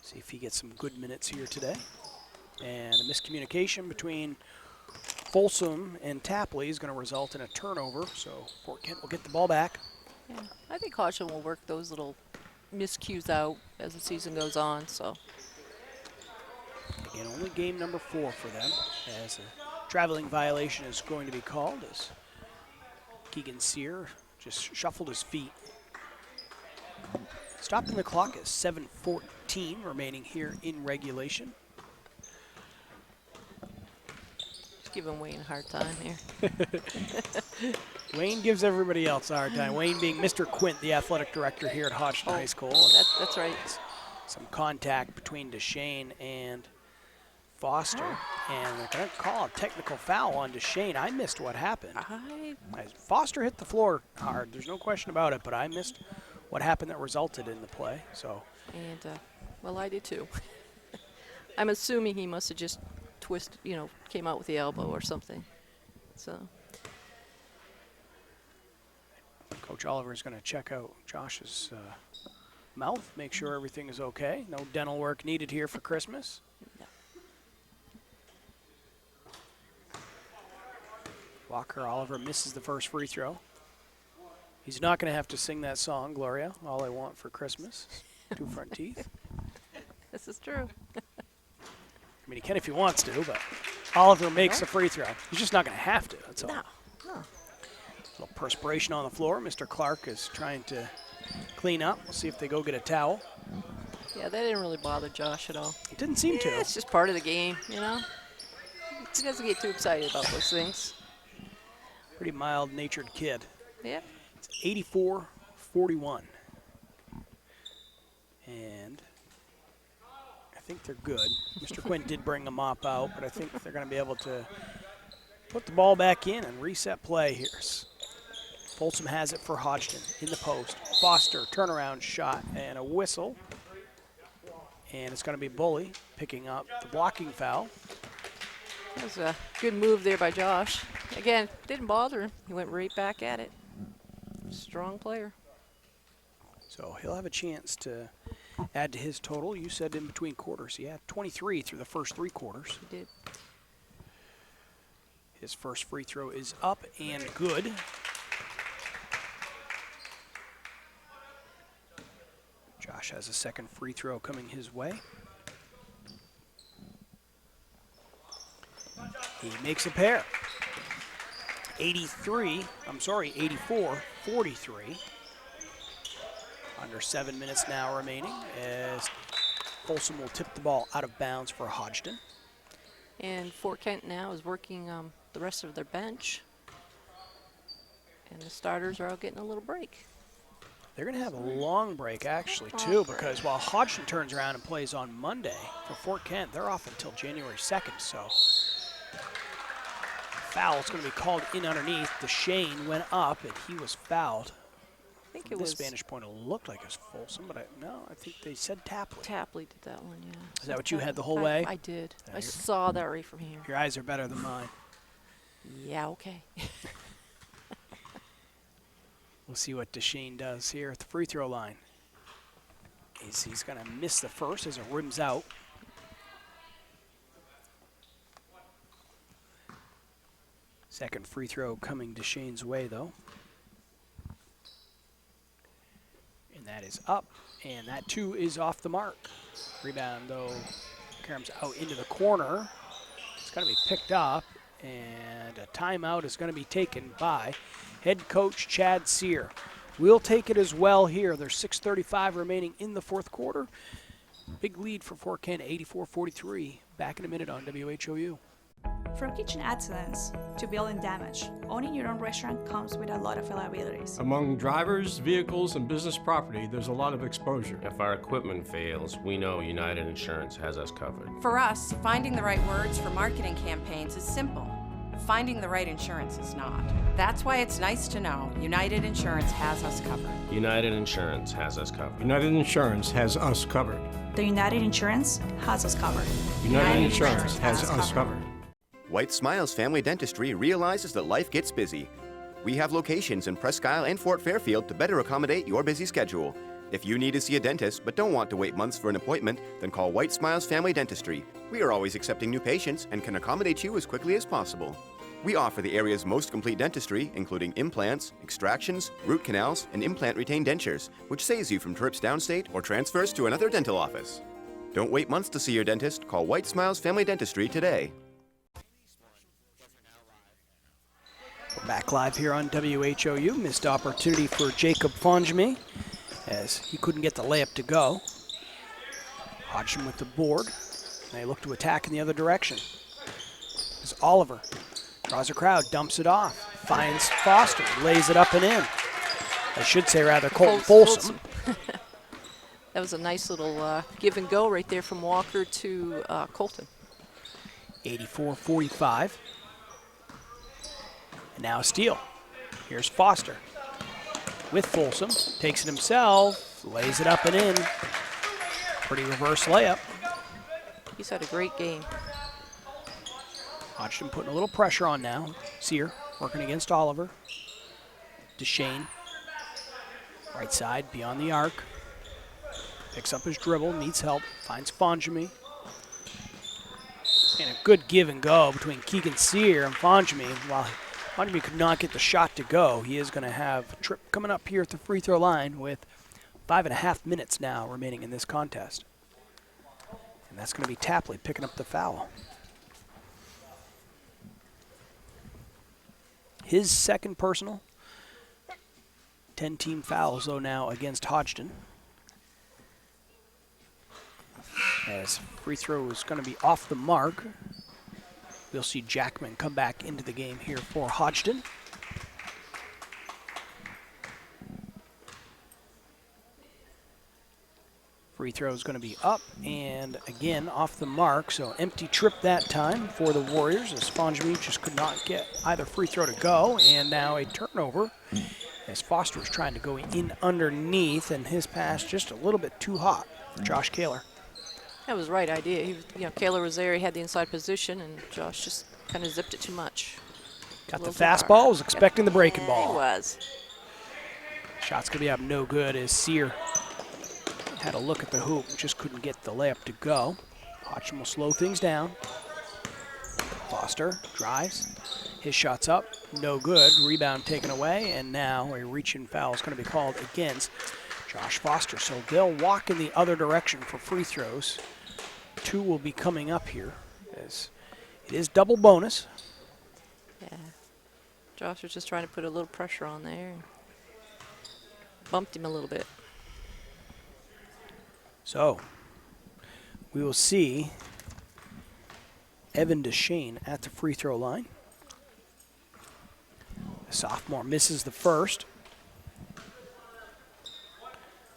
See if he gets some good minutes here today. And a miscommunication between Folsom and Tapley is going to result in a turnover, so Fort Kent will get the ball back. Yeah, I think Hodgdon will work those little miscues out as the season goes on. So again, only game number 4 for them, as a traveling violation is going to be called, as Keegan Sear just shuffled his feet. Stopping the clock at 7:14 remaining here in regulation. Just giving Wayne a hard time here. Wayne gives everybody else a hard time. Wayne being Mr. Quint, the athletic director here at Hodgdon High School. That's right. Some contact between DeShane and Foster, and they're going to call a technical foul on DeShane. I missed what happened. Foster hit the floor hard. There's no question about it, but I missed what happened that resulted in the play. So, and well, I did too. I'm assuming he must have just came out with the elbow or something. So, Coach Oliver is going to check out Josh's mouth, make sure everything is okay. No dental work needed here for Christmas. No. Walker Oliver misses the first free throw. He's not going to have to sing that song, Gloria, All I Want for Christmas, 2 front teeth. This is true. I mean, he can if he wants to, but Oliver makes a free throw. He's just not going to have to, that's all. No. A little perspiration on the floor. Mr. Clark is trying to clean up. We'll see if they go get a towel. Yeah, that didn't really bother Josh at all. It didn't seem to. It's just part of the game, you know? He doesn't get too excited about those things. Pretty mild-natured kid. Yep. It's 84-41. And I think they're good. Mr. Quinn did bring the mop out, but I think they're going to be able to put the ball back in and reset play here. Folsom has it for Hodgdon in the post. Foster, turnaround shot, and a whistle. And it's going to be Bully picking up the blocking foul. That was a good move there by Josh. Again, didn't bother him. He went right back at it. Strong player. So he'll have a chance to add to his total. You said in between quarters. He had 23 through the first 3 quarters. He did. His first free throw is up and good. Josh has a second free throw coming his way. He makes a pair. 84-43. Under 7 minutes now remaining as Folsom will tip the ball out of bounds for Hodgdon. And Fort Kent now is working the rest of their bench. And the starters are all getting a little break. They're going to have a long break, actually, too, because while Hodgdon turns around and plays on Monday, for Fort Kent, they're off until January 2nd. So foul is going to be called in underneath. DeShane went up, and he was fouled. I think From it this was vantage point, it looked like it was Folsom, but I think they said Tapley. Tapley did that one, yeah. Is that what you had the whole way? I did. Yeah, I saw that right from here. Your eyes are better than mine. Yeah, okay. We'll see what DeShane does here at the free throw line. He's going to miss the first as it rims out. Second free throw coming DeShane's way, though. And that is up, and that too is off the mark. Rebound, though, comes out into the corner. It's going to be picked up, and a timeout is going to be taken by head coach Chad Sear. We'll take it as well here. There's 6:35 remaining in the fourth quarter. Big lead for Fort Kent, 84-43. Back in a minute on WHOU. From kitchen excellence to building damage, owning your own restaurant comes with a lot of liabilities. Among drivers, vehicles, and business property, there's a lot of exposure. If our equipment fails, we know United Insurance has us covered. For us, finding the right words for marketing campaigns is simple. Finding the right insurance is not. That's why it's nice to know United Insurance has us covered. United Insurance has us covered. United Insurance has us covered. The United Insurance has us covered. United Insurance has us covered. White Smiles Family Dentistry realizes that life gets busy. We have locations in Presque Isle and Fort Fairfield to better accommodate your busy schedule. If you need to see a dentist but don't want to wait months for an appointment, then call White Smiles Family Dentistry. We are always accepting new patients and can accommodate you as quickly as possible. We offer the area's most complete dentistry, including implants, extractions, root canals, and implant-retained dentures, which saves you from trips downstate or transfers to another dental office. Don't wait months to see your dentist. Call White Smiles Family Dentistry today. We're back live here on WHOU. Missed opportunity for Jacob Fonjme as he couldn't get the layup to go. Hodgdon with the board. They look to attack in the other direction. As Oliver draws a crowd, dumps it off, finds Foster, lays it up and in. I should say rather Colton Folsom. That was a nice little give and go right there from Walker to Colton. 84-45. And now a steal. Here's Foster with Folsom. Takes it himself, lays it up and in. Pretty reverse layup. He's had a great game. Hodgdon putting a little pressure on now. Sear working against Oliver. DeShane. Right side, beyond the arc. Picks up his dribble, needs help, finds Fonjme. And a good give and go between Keegan Sear and Fonjme. While Fonjme could not get the shot to go, he is going to have a trip coming up here at the free throw line with 5.5 minutes now remaining in this contest. And that's going to be Tapley picking up the foul. His second personal. 10 team fouls, though, now against Hodgdon. As free throw is going to be off the mark. We'll see Jackman come back into the game here for Hodgdon. Free throw is going to be up and again off the mark, so empty trip that time for the Warriors as Fonjme just could not get either free throw to go, and now a turnover as Foster was trying to go in underneath, and his pass just a little bit too hot for Josh Kaler. That was the right idea. He, Kaler was there, he had the inside position, and Josh just kind of zipped it too much. Got the fastball, was expecting the breaking ball. He was. Shot's going to be up no good as Sear had a look at the hoop, just couldn't get the layup to go. Hodgdon will slow things down. Foster drives. His shot's up, no good. Rebound taken away, and now a reach-in foul is going to be called against Josh Foster. So they'll walk in the other direction for free throws. 2 will be coming up here as It is double bonus. Yeah. Josh was just trying to put a little pressure on there. And bumped him a little bit. So, we will see Evan Deshane at the free throw line. The sophomore misses the first.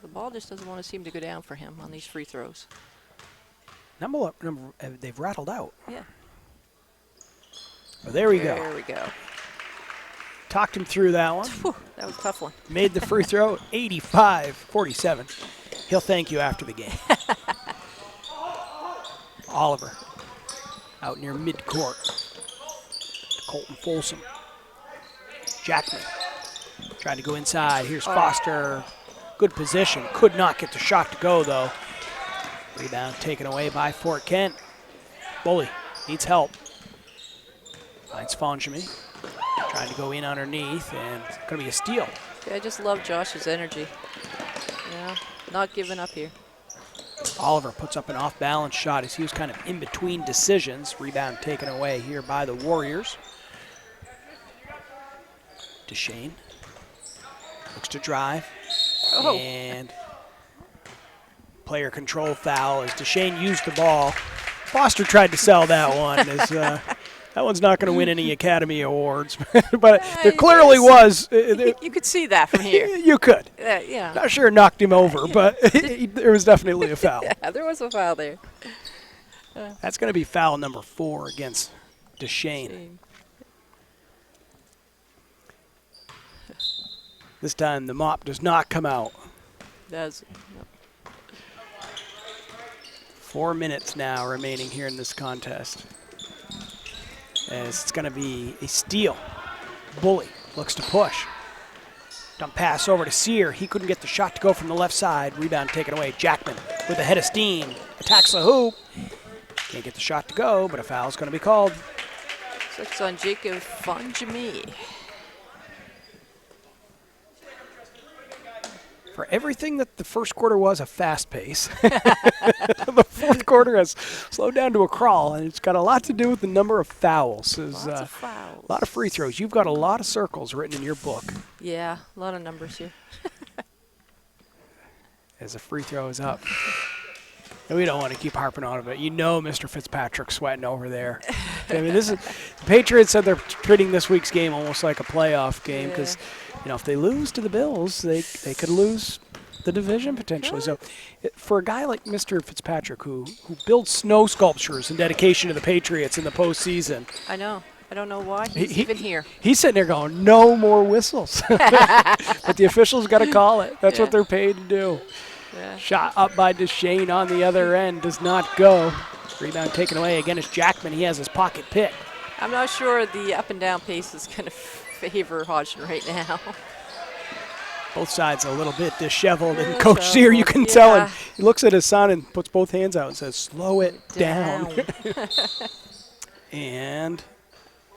The ball just doesn't want to seem to go down for him on these free throws. They've rattled out. Yeah. Oh, there we go. There we go. Talked him through that one. Whew, that was a tough one. Made the free throw, 85-47. He'll thank you after the game. Oliver out near midcourt. Colton Folsom. Jackman trying to go inside. Here's Foster. Good position. Could not get the shot to go, though. Rebound taken away by Fort Kent. Bully needs help. Finds Fonjami. Trying to go in underneath, and it's going to be a steal. Yeah, I just love Josh's energy. Yeah, not giving up here. Oliver puts up an off-balance shot as he was kind of in between decisions. Rebound taken away here by the Warriors. Deshane looks to drive. Oh. And player control foul as Deshane used the ball. Foster tried to sell that one. As, that one's not going to win any Academy Awards. But there clearly was. You could see that from here. You could. Yeah. Not sure it knocked him over, but there was definitely a foul. Yeah, there was a foul there. That's going to be foul number 4 against Deshane. This time the mop does not come out. Does. Nope. 4 minutes now remaining here in this contest. As it's going to be a steal. Bully looks to push. Dump pass over to Sear. He couldn't get the shot to go from the left side. Rebound taken away. Jackman with a head of steam. Attacks the hoop. Can't get the shot to go, but a foul is going to be called. 6 on Jacob Fonjami. For everything that the first quarter was a fast pace, the fourth quarter has slowed down to a crawl, and it's got a lot to do with the number of fouls. Lots of fouls. A lot of free throws. You've got a lot of circles written in your book. Yeah, a lot of numbers here. As the free throw is up. And we don't want to keep harping on it, but you know Mr. Fitzpatrick's sweating over there. I mean, the Patriots said they're treating this week's game almost like a playoff game because, if they lose to the Bills, they could lose the division potentially. So for a guy like Mr. Fitzpatrick who builds snow sculptures in dedication to the Patriots in the postseason. I know. I don't know why he's even here. He's sitting there going, no more whistles. But the officials got to call it. That's what they're paid to do. Yeah. Shot up by Deshane on the other end. Does not go. Rebound taken away. Again, it's Jackman. He has his pocket pick. I'm not sure the up and down pace is going to favor Hodgdon right now. Both sides a little bit disheveled. And Coach Sear, you can tell him. He looks at his son and puts both hands out and says, slow it down. And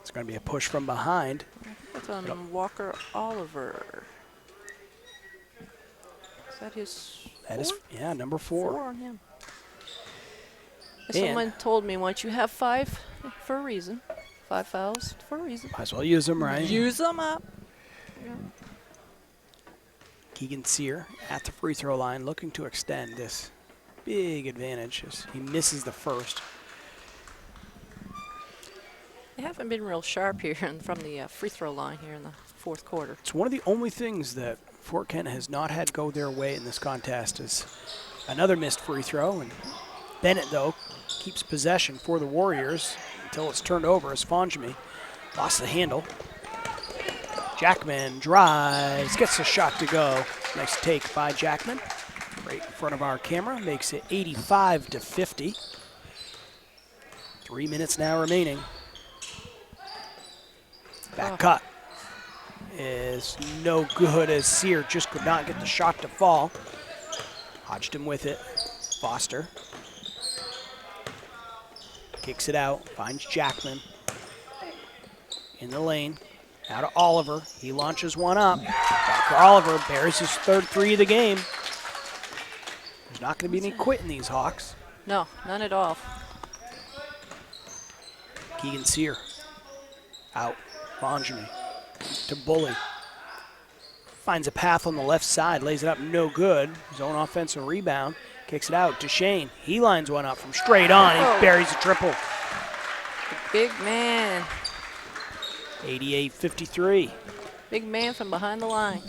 it's going to be a push from behind. That's on Walker Oliver. Is that his? That is, number 4. 4 on him. Someone told me once you have 5 for a reason. 5 fouls for a reason. Might as well use them, right? Use them up. Yeah. Keegan Sear at the free throw line looking to extend this big advantage as he misses the first. They haven't been real sharp here from the free throw line here in the fourth quarter. It's one of the only things that Fort Kent has not had go their way in this contest is another missed free throw. And Bennett, though, keeps possession for the Warriors until it's turned over as Fonjami lost the handle. Jackman drives, gets a shot to go. Nice take by Jackman. Right in front of our camera, makes it 85-50. 3 minutes now remaining. Back cut is no good as Sear just could not get the shot to fall. Hodgdon with it. Foster kicks it out, finds Jackman in the lane. Now to Oliver. He launches one up. Back to Oliver. Bears his third 3 of the game. There's not going to be any quit in these Hawks. No, none at all. Keegan Sear. Out. Bonjamy to Bully. Finds a path on the left side, lays it up, no good. His own offensive rebound, kicks it out to Shane. He lines one up from straight on. He buries a triple. Big man. 88-53. Big man from behind the line.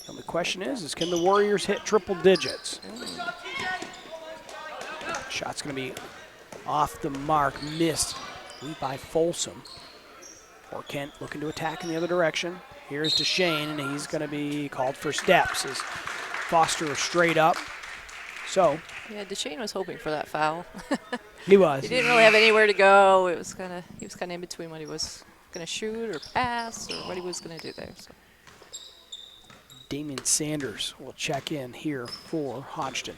And the question is can the Warriors hit triple digits? Shot's going to be off the mark, missed by Folsom. Or Kent looking to attack in the other direction. Here's to Shane, and he's going to be called for steps as Foster is straight up. So. Yeah, DeShane was hoping for that foul. He was. He didn't really have anywhere to go. He was kind of in between what he was going to shoot or pass or what he was going to do there. So. Damian Sanders will check in here for Hodgdon.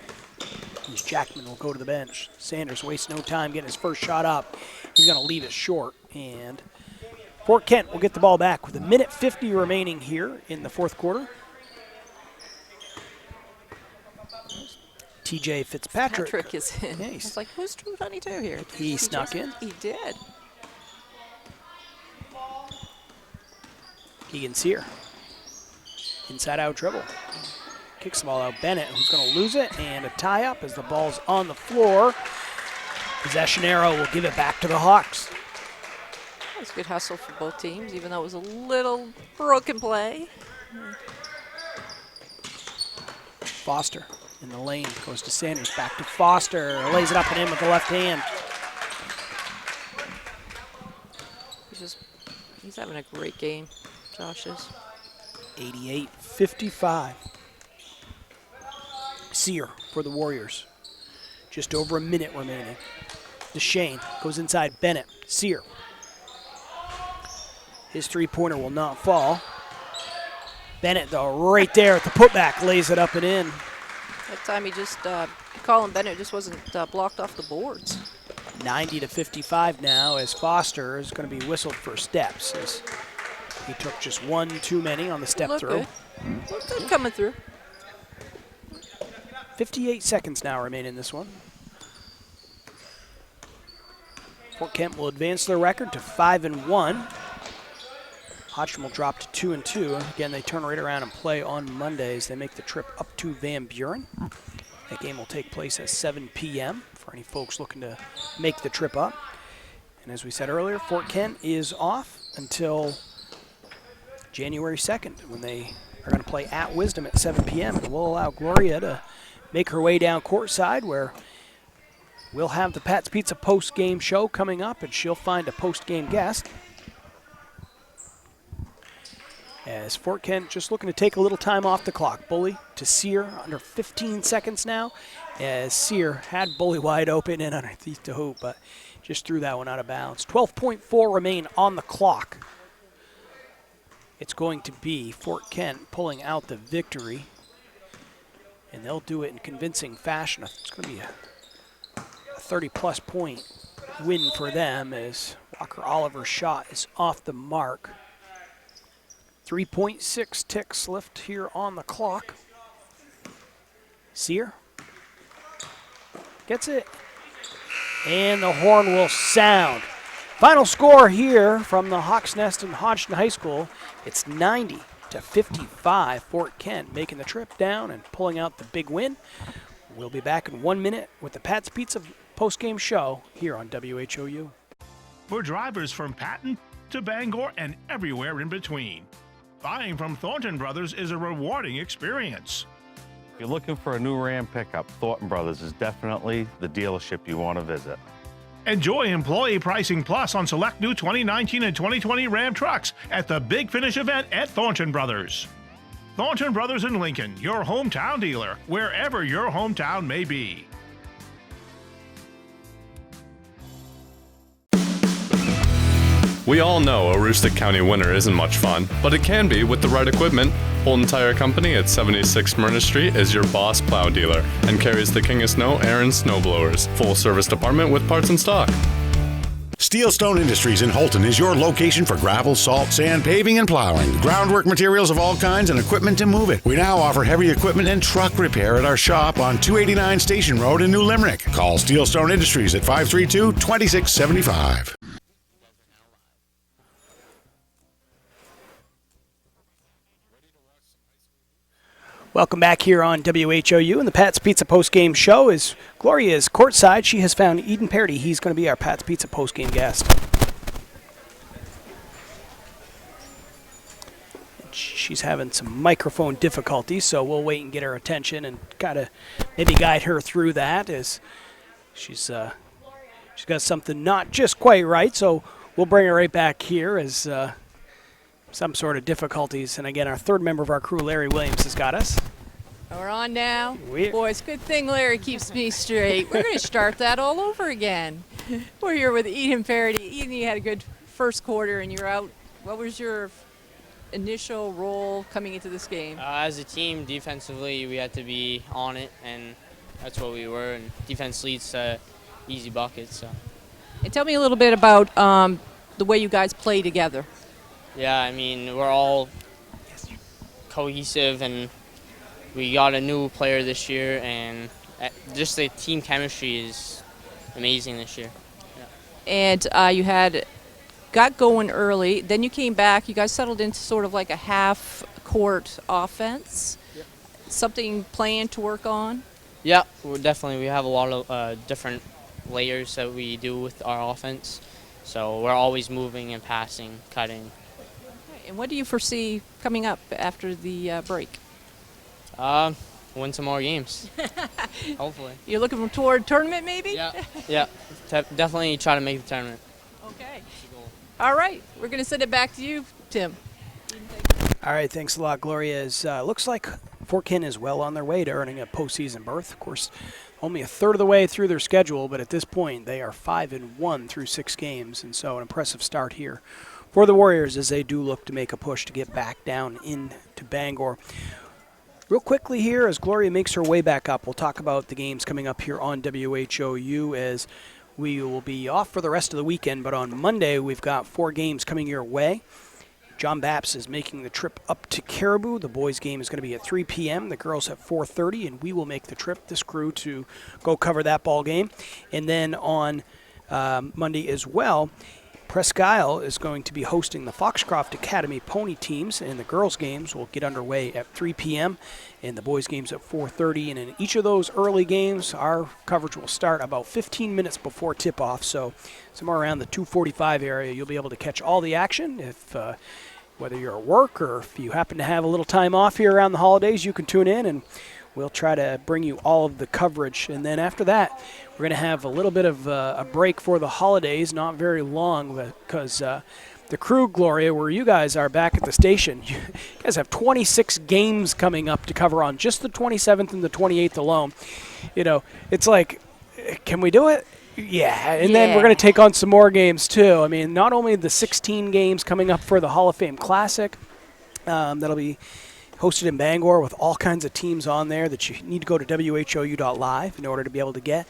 As Jackman will go to the bench. Sanders wastes no time getting his first shot up. He's going to leave it short, and Fort Kent will get the ball back with 1:50 remaining here in the fourth quarter. TJ Fitzpatrick. Patrick is in. Yeah, I was like, who's Drew 22 here? He snuck in. He did. Keegan Sear. Inside out dribble. Kicks the ball out. Bennett, who's going to lose it, and a tie up as the ball's on the floor. Possession arrow will give it back to the Hawks. It was a good hustle for both teams, even though it was a little broken play. Foster in the lane, goes to Sanders, back to Foster, lays it up and in with the left hand. He's having a great game, Josh is. 88-55. Sear for the Warriors. Just over a minute remaining. DeShane goes inside Bennett. Sear. His three-pointer will not fall. Bennett, though, right there at the putback, lays it up and in. That time he just, Colin Bennett just wasn't blocked off the boards. 90-55 now as Foster is going to be whistled for steps as he took just one too many on the step through. Look good coming through. 58 seconds now remain in this one. Fort Kent will advance their record to 5-1. Hodgdon will drop to 2-2. Again, they turn right around and play on Mondays. They make the trip up to Van Buren. That game will take place at 7 p.m. for any folks looking to make the trip up. And as we said earlier, Fort Kent is off until January 2nd when they are going to play at Wisdom at 7 p.m. And we'll allow Gloria to make her way down courtside where we'll have the Pat's Pizza post-game show coming up, and she'll find a post-game guest. As Fort Kent just looking to take a little time off the clock. Bully to Sear, under 15 seconds now, as Sear had Bully wide open and underneath the hoop, but just threw that one out of bounds. 12.4 remain on the clock. It's going to be Fort Kent pulling out the victory, and they'll do it in convincing fashion. It's going to be a 30-plus point win for them as Walker Oliver's shot is off the mark. 3.6 ticks left here on the clock. Sear gets it, and the horn will sound. Final score here from the Hawks Nest and Hodgdon High School. It's 90-55. Fort Kent making the trip down and pulling out the big win. We'll be back in 1 minute with the Pat's Pizza post-game show here on WHOU. For drivers from Patton to Bangor and everywhere in between, buying from Thornton Brothers is a rewarding experience. If you're looking for a new Ram pickup, Thornton Brothers is definitely the dealership you want to visit. Enjoy employee pricing plus on select new 2019 and 2020 Ram trucks at the Big Finish event at Thornton Brothers. Thornton Brothers in Lincoln, your hometown dealer, wherever your hometown may be. We all know a Aroostook County winter isn't much fun, but it can be with the right equipment. Holton Tire Company at 76 Smyrna Street is your boss plow dealer and carries the King of Snow Aaron snowblowers. Full service department with parts in stock. Steelstone Industries in Holton is your location for gravel, salt, sand, paving, and plowing. Groundwork materials of all kinds and equipment to move it. We now offer heavy equipment and truck repair at our shop on 289 Station Road in New Limerick. Call Steelstone Industries at 532-2675. Welcome back here on WHOU and the Pat's Pizza postgame show. As Gloria is courtside, she has found Eden Parody. He's going to be our Pat's Pizza postgame guest. She's having some microphone difficulties, so we'll wait and get her attention and gotta maybe guide her through that, as she's got something not just quite right. So we'll bring her right back here as some sort of difficulties. And again, our third member of our crew, Larry Williams, has got us. We're on now. Boy, it's a good thing Larry keeps me straight. We're going to start that all over again. We're here with Eden Parody. Eden, you had a good first quarter and you're out. What was your initial role coming into this game? As a team, defensively, we had to be on it, and that's what we were. And defense leads to easy buckets. So. And tell me a little bit about the way you guys play together. Yeah, I mean, we're all cohesive, and we got a new player this year, and just the team chemistry is amazing this year. Yeah. And you got going early, then you came back, you guys settled into sort of like a half-court offense. Yep. Something planned to work on? Yeah, we have a lot of different layers that we do with our offense. So we're always moving and passing, cutting. Okay. And what do you foresee coming up after the break? Win some more games, hopefully. You're looking toward tournament maybe? Yeah, definitely try to make the tournament. Okay. All right, we're going to send it back to you, Tim. All right, thanks a lot, Gloria. Looks like Fort Kent is well on their way to earning a postseason berth. Of course, only a third of the way through their schedule, but at this point they are 5-1 through 6 games, and so an impressive start here for the Warriors as they do look to make a push to get back down into Bangor. Real quickly here, as Gloria makes her way back up, we'll talk about the games coming up here on WHOU as we will be off for the rest of the weekend, but on Monday we've got 4 games coming your way. John Bapps is making the trip up to Caribou. The boys' game is going to be at 3 p.m., the girls at 4:30, and we will make the trip, this crew, to go cover that ball game. And then on Monday as well, Presque Isle is going to be hosting the Foxcroft Academy pony teams, and the girls' games will get underway at 3 p.m., and the boys' games at 4:30. And in each of those early games, our coverage will start about 15 minutes before tip-off, so somewhere around the 2:45 area, you'll be able to catch all the action. If whether you're at work or if you happen to have a little time off here around the holidays, you can tune in, and we'll try to bring you all of the coverage. And then after that, we're going to have a little bit of a break for the holidays, not very long, because the crew, Gloria, where you guys are back at the station, you guys have 26 games coming up to cover on just the 27th and the 28th alone. You know, it's like, can we do it? Yeah, and then we're going to take on some more games too. I mean, not only the 16 games coming up for the Hall of Fame Classic, that'll be hosted in Bangor with all kinds of teams on there that you need to go to WHOU.live in order to be able to get.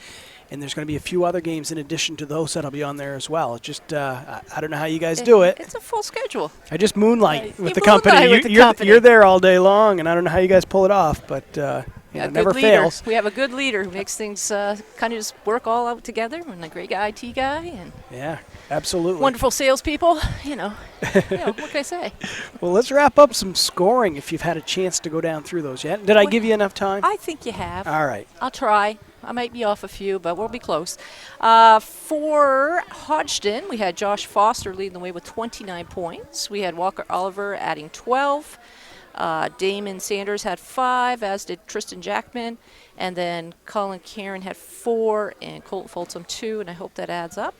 And there's going to be a few other games in addition to those that'll be on there as well. It's just, I don't know how you guys do it. It's a full schedule. I just moonlight with the company. You're there all day long, and I don't know how you guys pull it off, but it never fails. We have a good leader who makes things kind of just work all out together, and a great IT guy. And yeah, absolutely. Wonderful salespeople, you know. What can I say? Well, let's wrap up some scoring if you've had a chance to go down through those yet. Did I give you enough time? I think you have. All right. I'll try. I might be off a few, but we'll be close. For Hodgdon, we had Josh Foster leading the way with 29 points. We had Walker Oliver adding 12. Damon Sanders had 5, as did Tristan Jackman. And then Colin Karen had 4, and Colton Folsom 2, and I hope that adds up.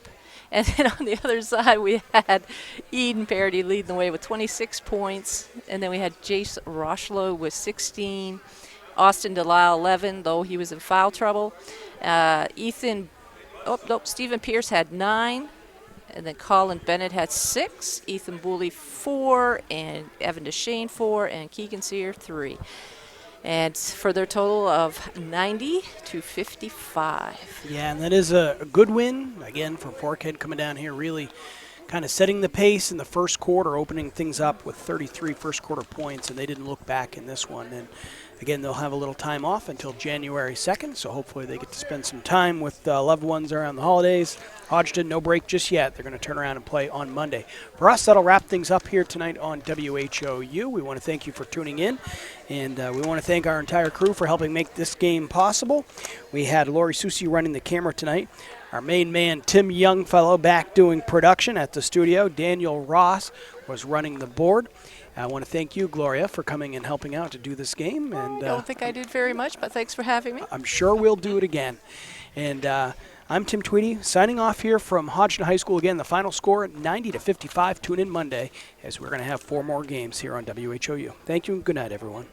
And then on the other side, we had Eden Parody leading the way with 26 points. And then we had Jace Rochlow with 16. Austin Delisle 11, though he was in foul trouble. Stephen Pierce had 9. And then Colin Bennett had 6. Ethan Booley 4. And Evan Deshane 4. And Keegan Sear 3. And for their total of 90-55. Yeah, and that is a good win, again, for Fort Kent coming down here, really kind of setting the pace in the first quarter, opening things up with 33 first quarter points, and they didn't look back in this one. And Again, they'll have a little time off until January 2nd, so hopefully they get to spend some time with loved ones around the holidays. Hodgdon, no break just yet. They're going to turn around and play on Monday. For us, that'll wrap things up here tonight on WHOU. We want to thank you for tuning in, and we want to thank our entire crew for helping make this game possible. We had Lori Susi running the camera tonight. Our main man, Tim Youngfellow, back doing production at the studio. Daniel Ross was running the board. I want to thank you, Gloria, for coming and helping out to do this game. And I don't think I did very much, but thanks for having me. I'm sure we'll do it again. And I'm Tim Tweedy, signing off here from Hodgdon High School. Again, the final score, 90-55. Tune in Monday, as we're going to have 4 more games here on WHOU. Thank you, and good night, everyone.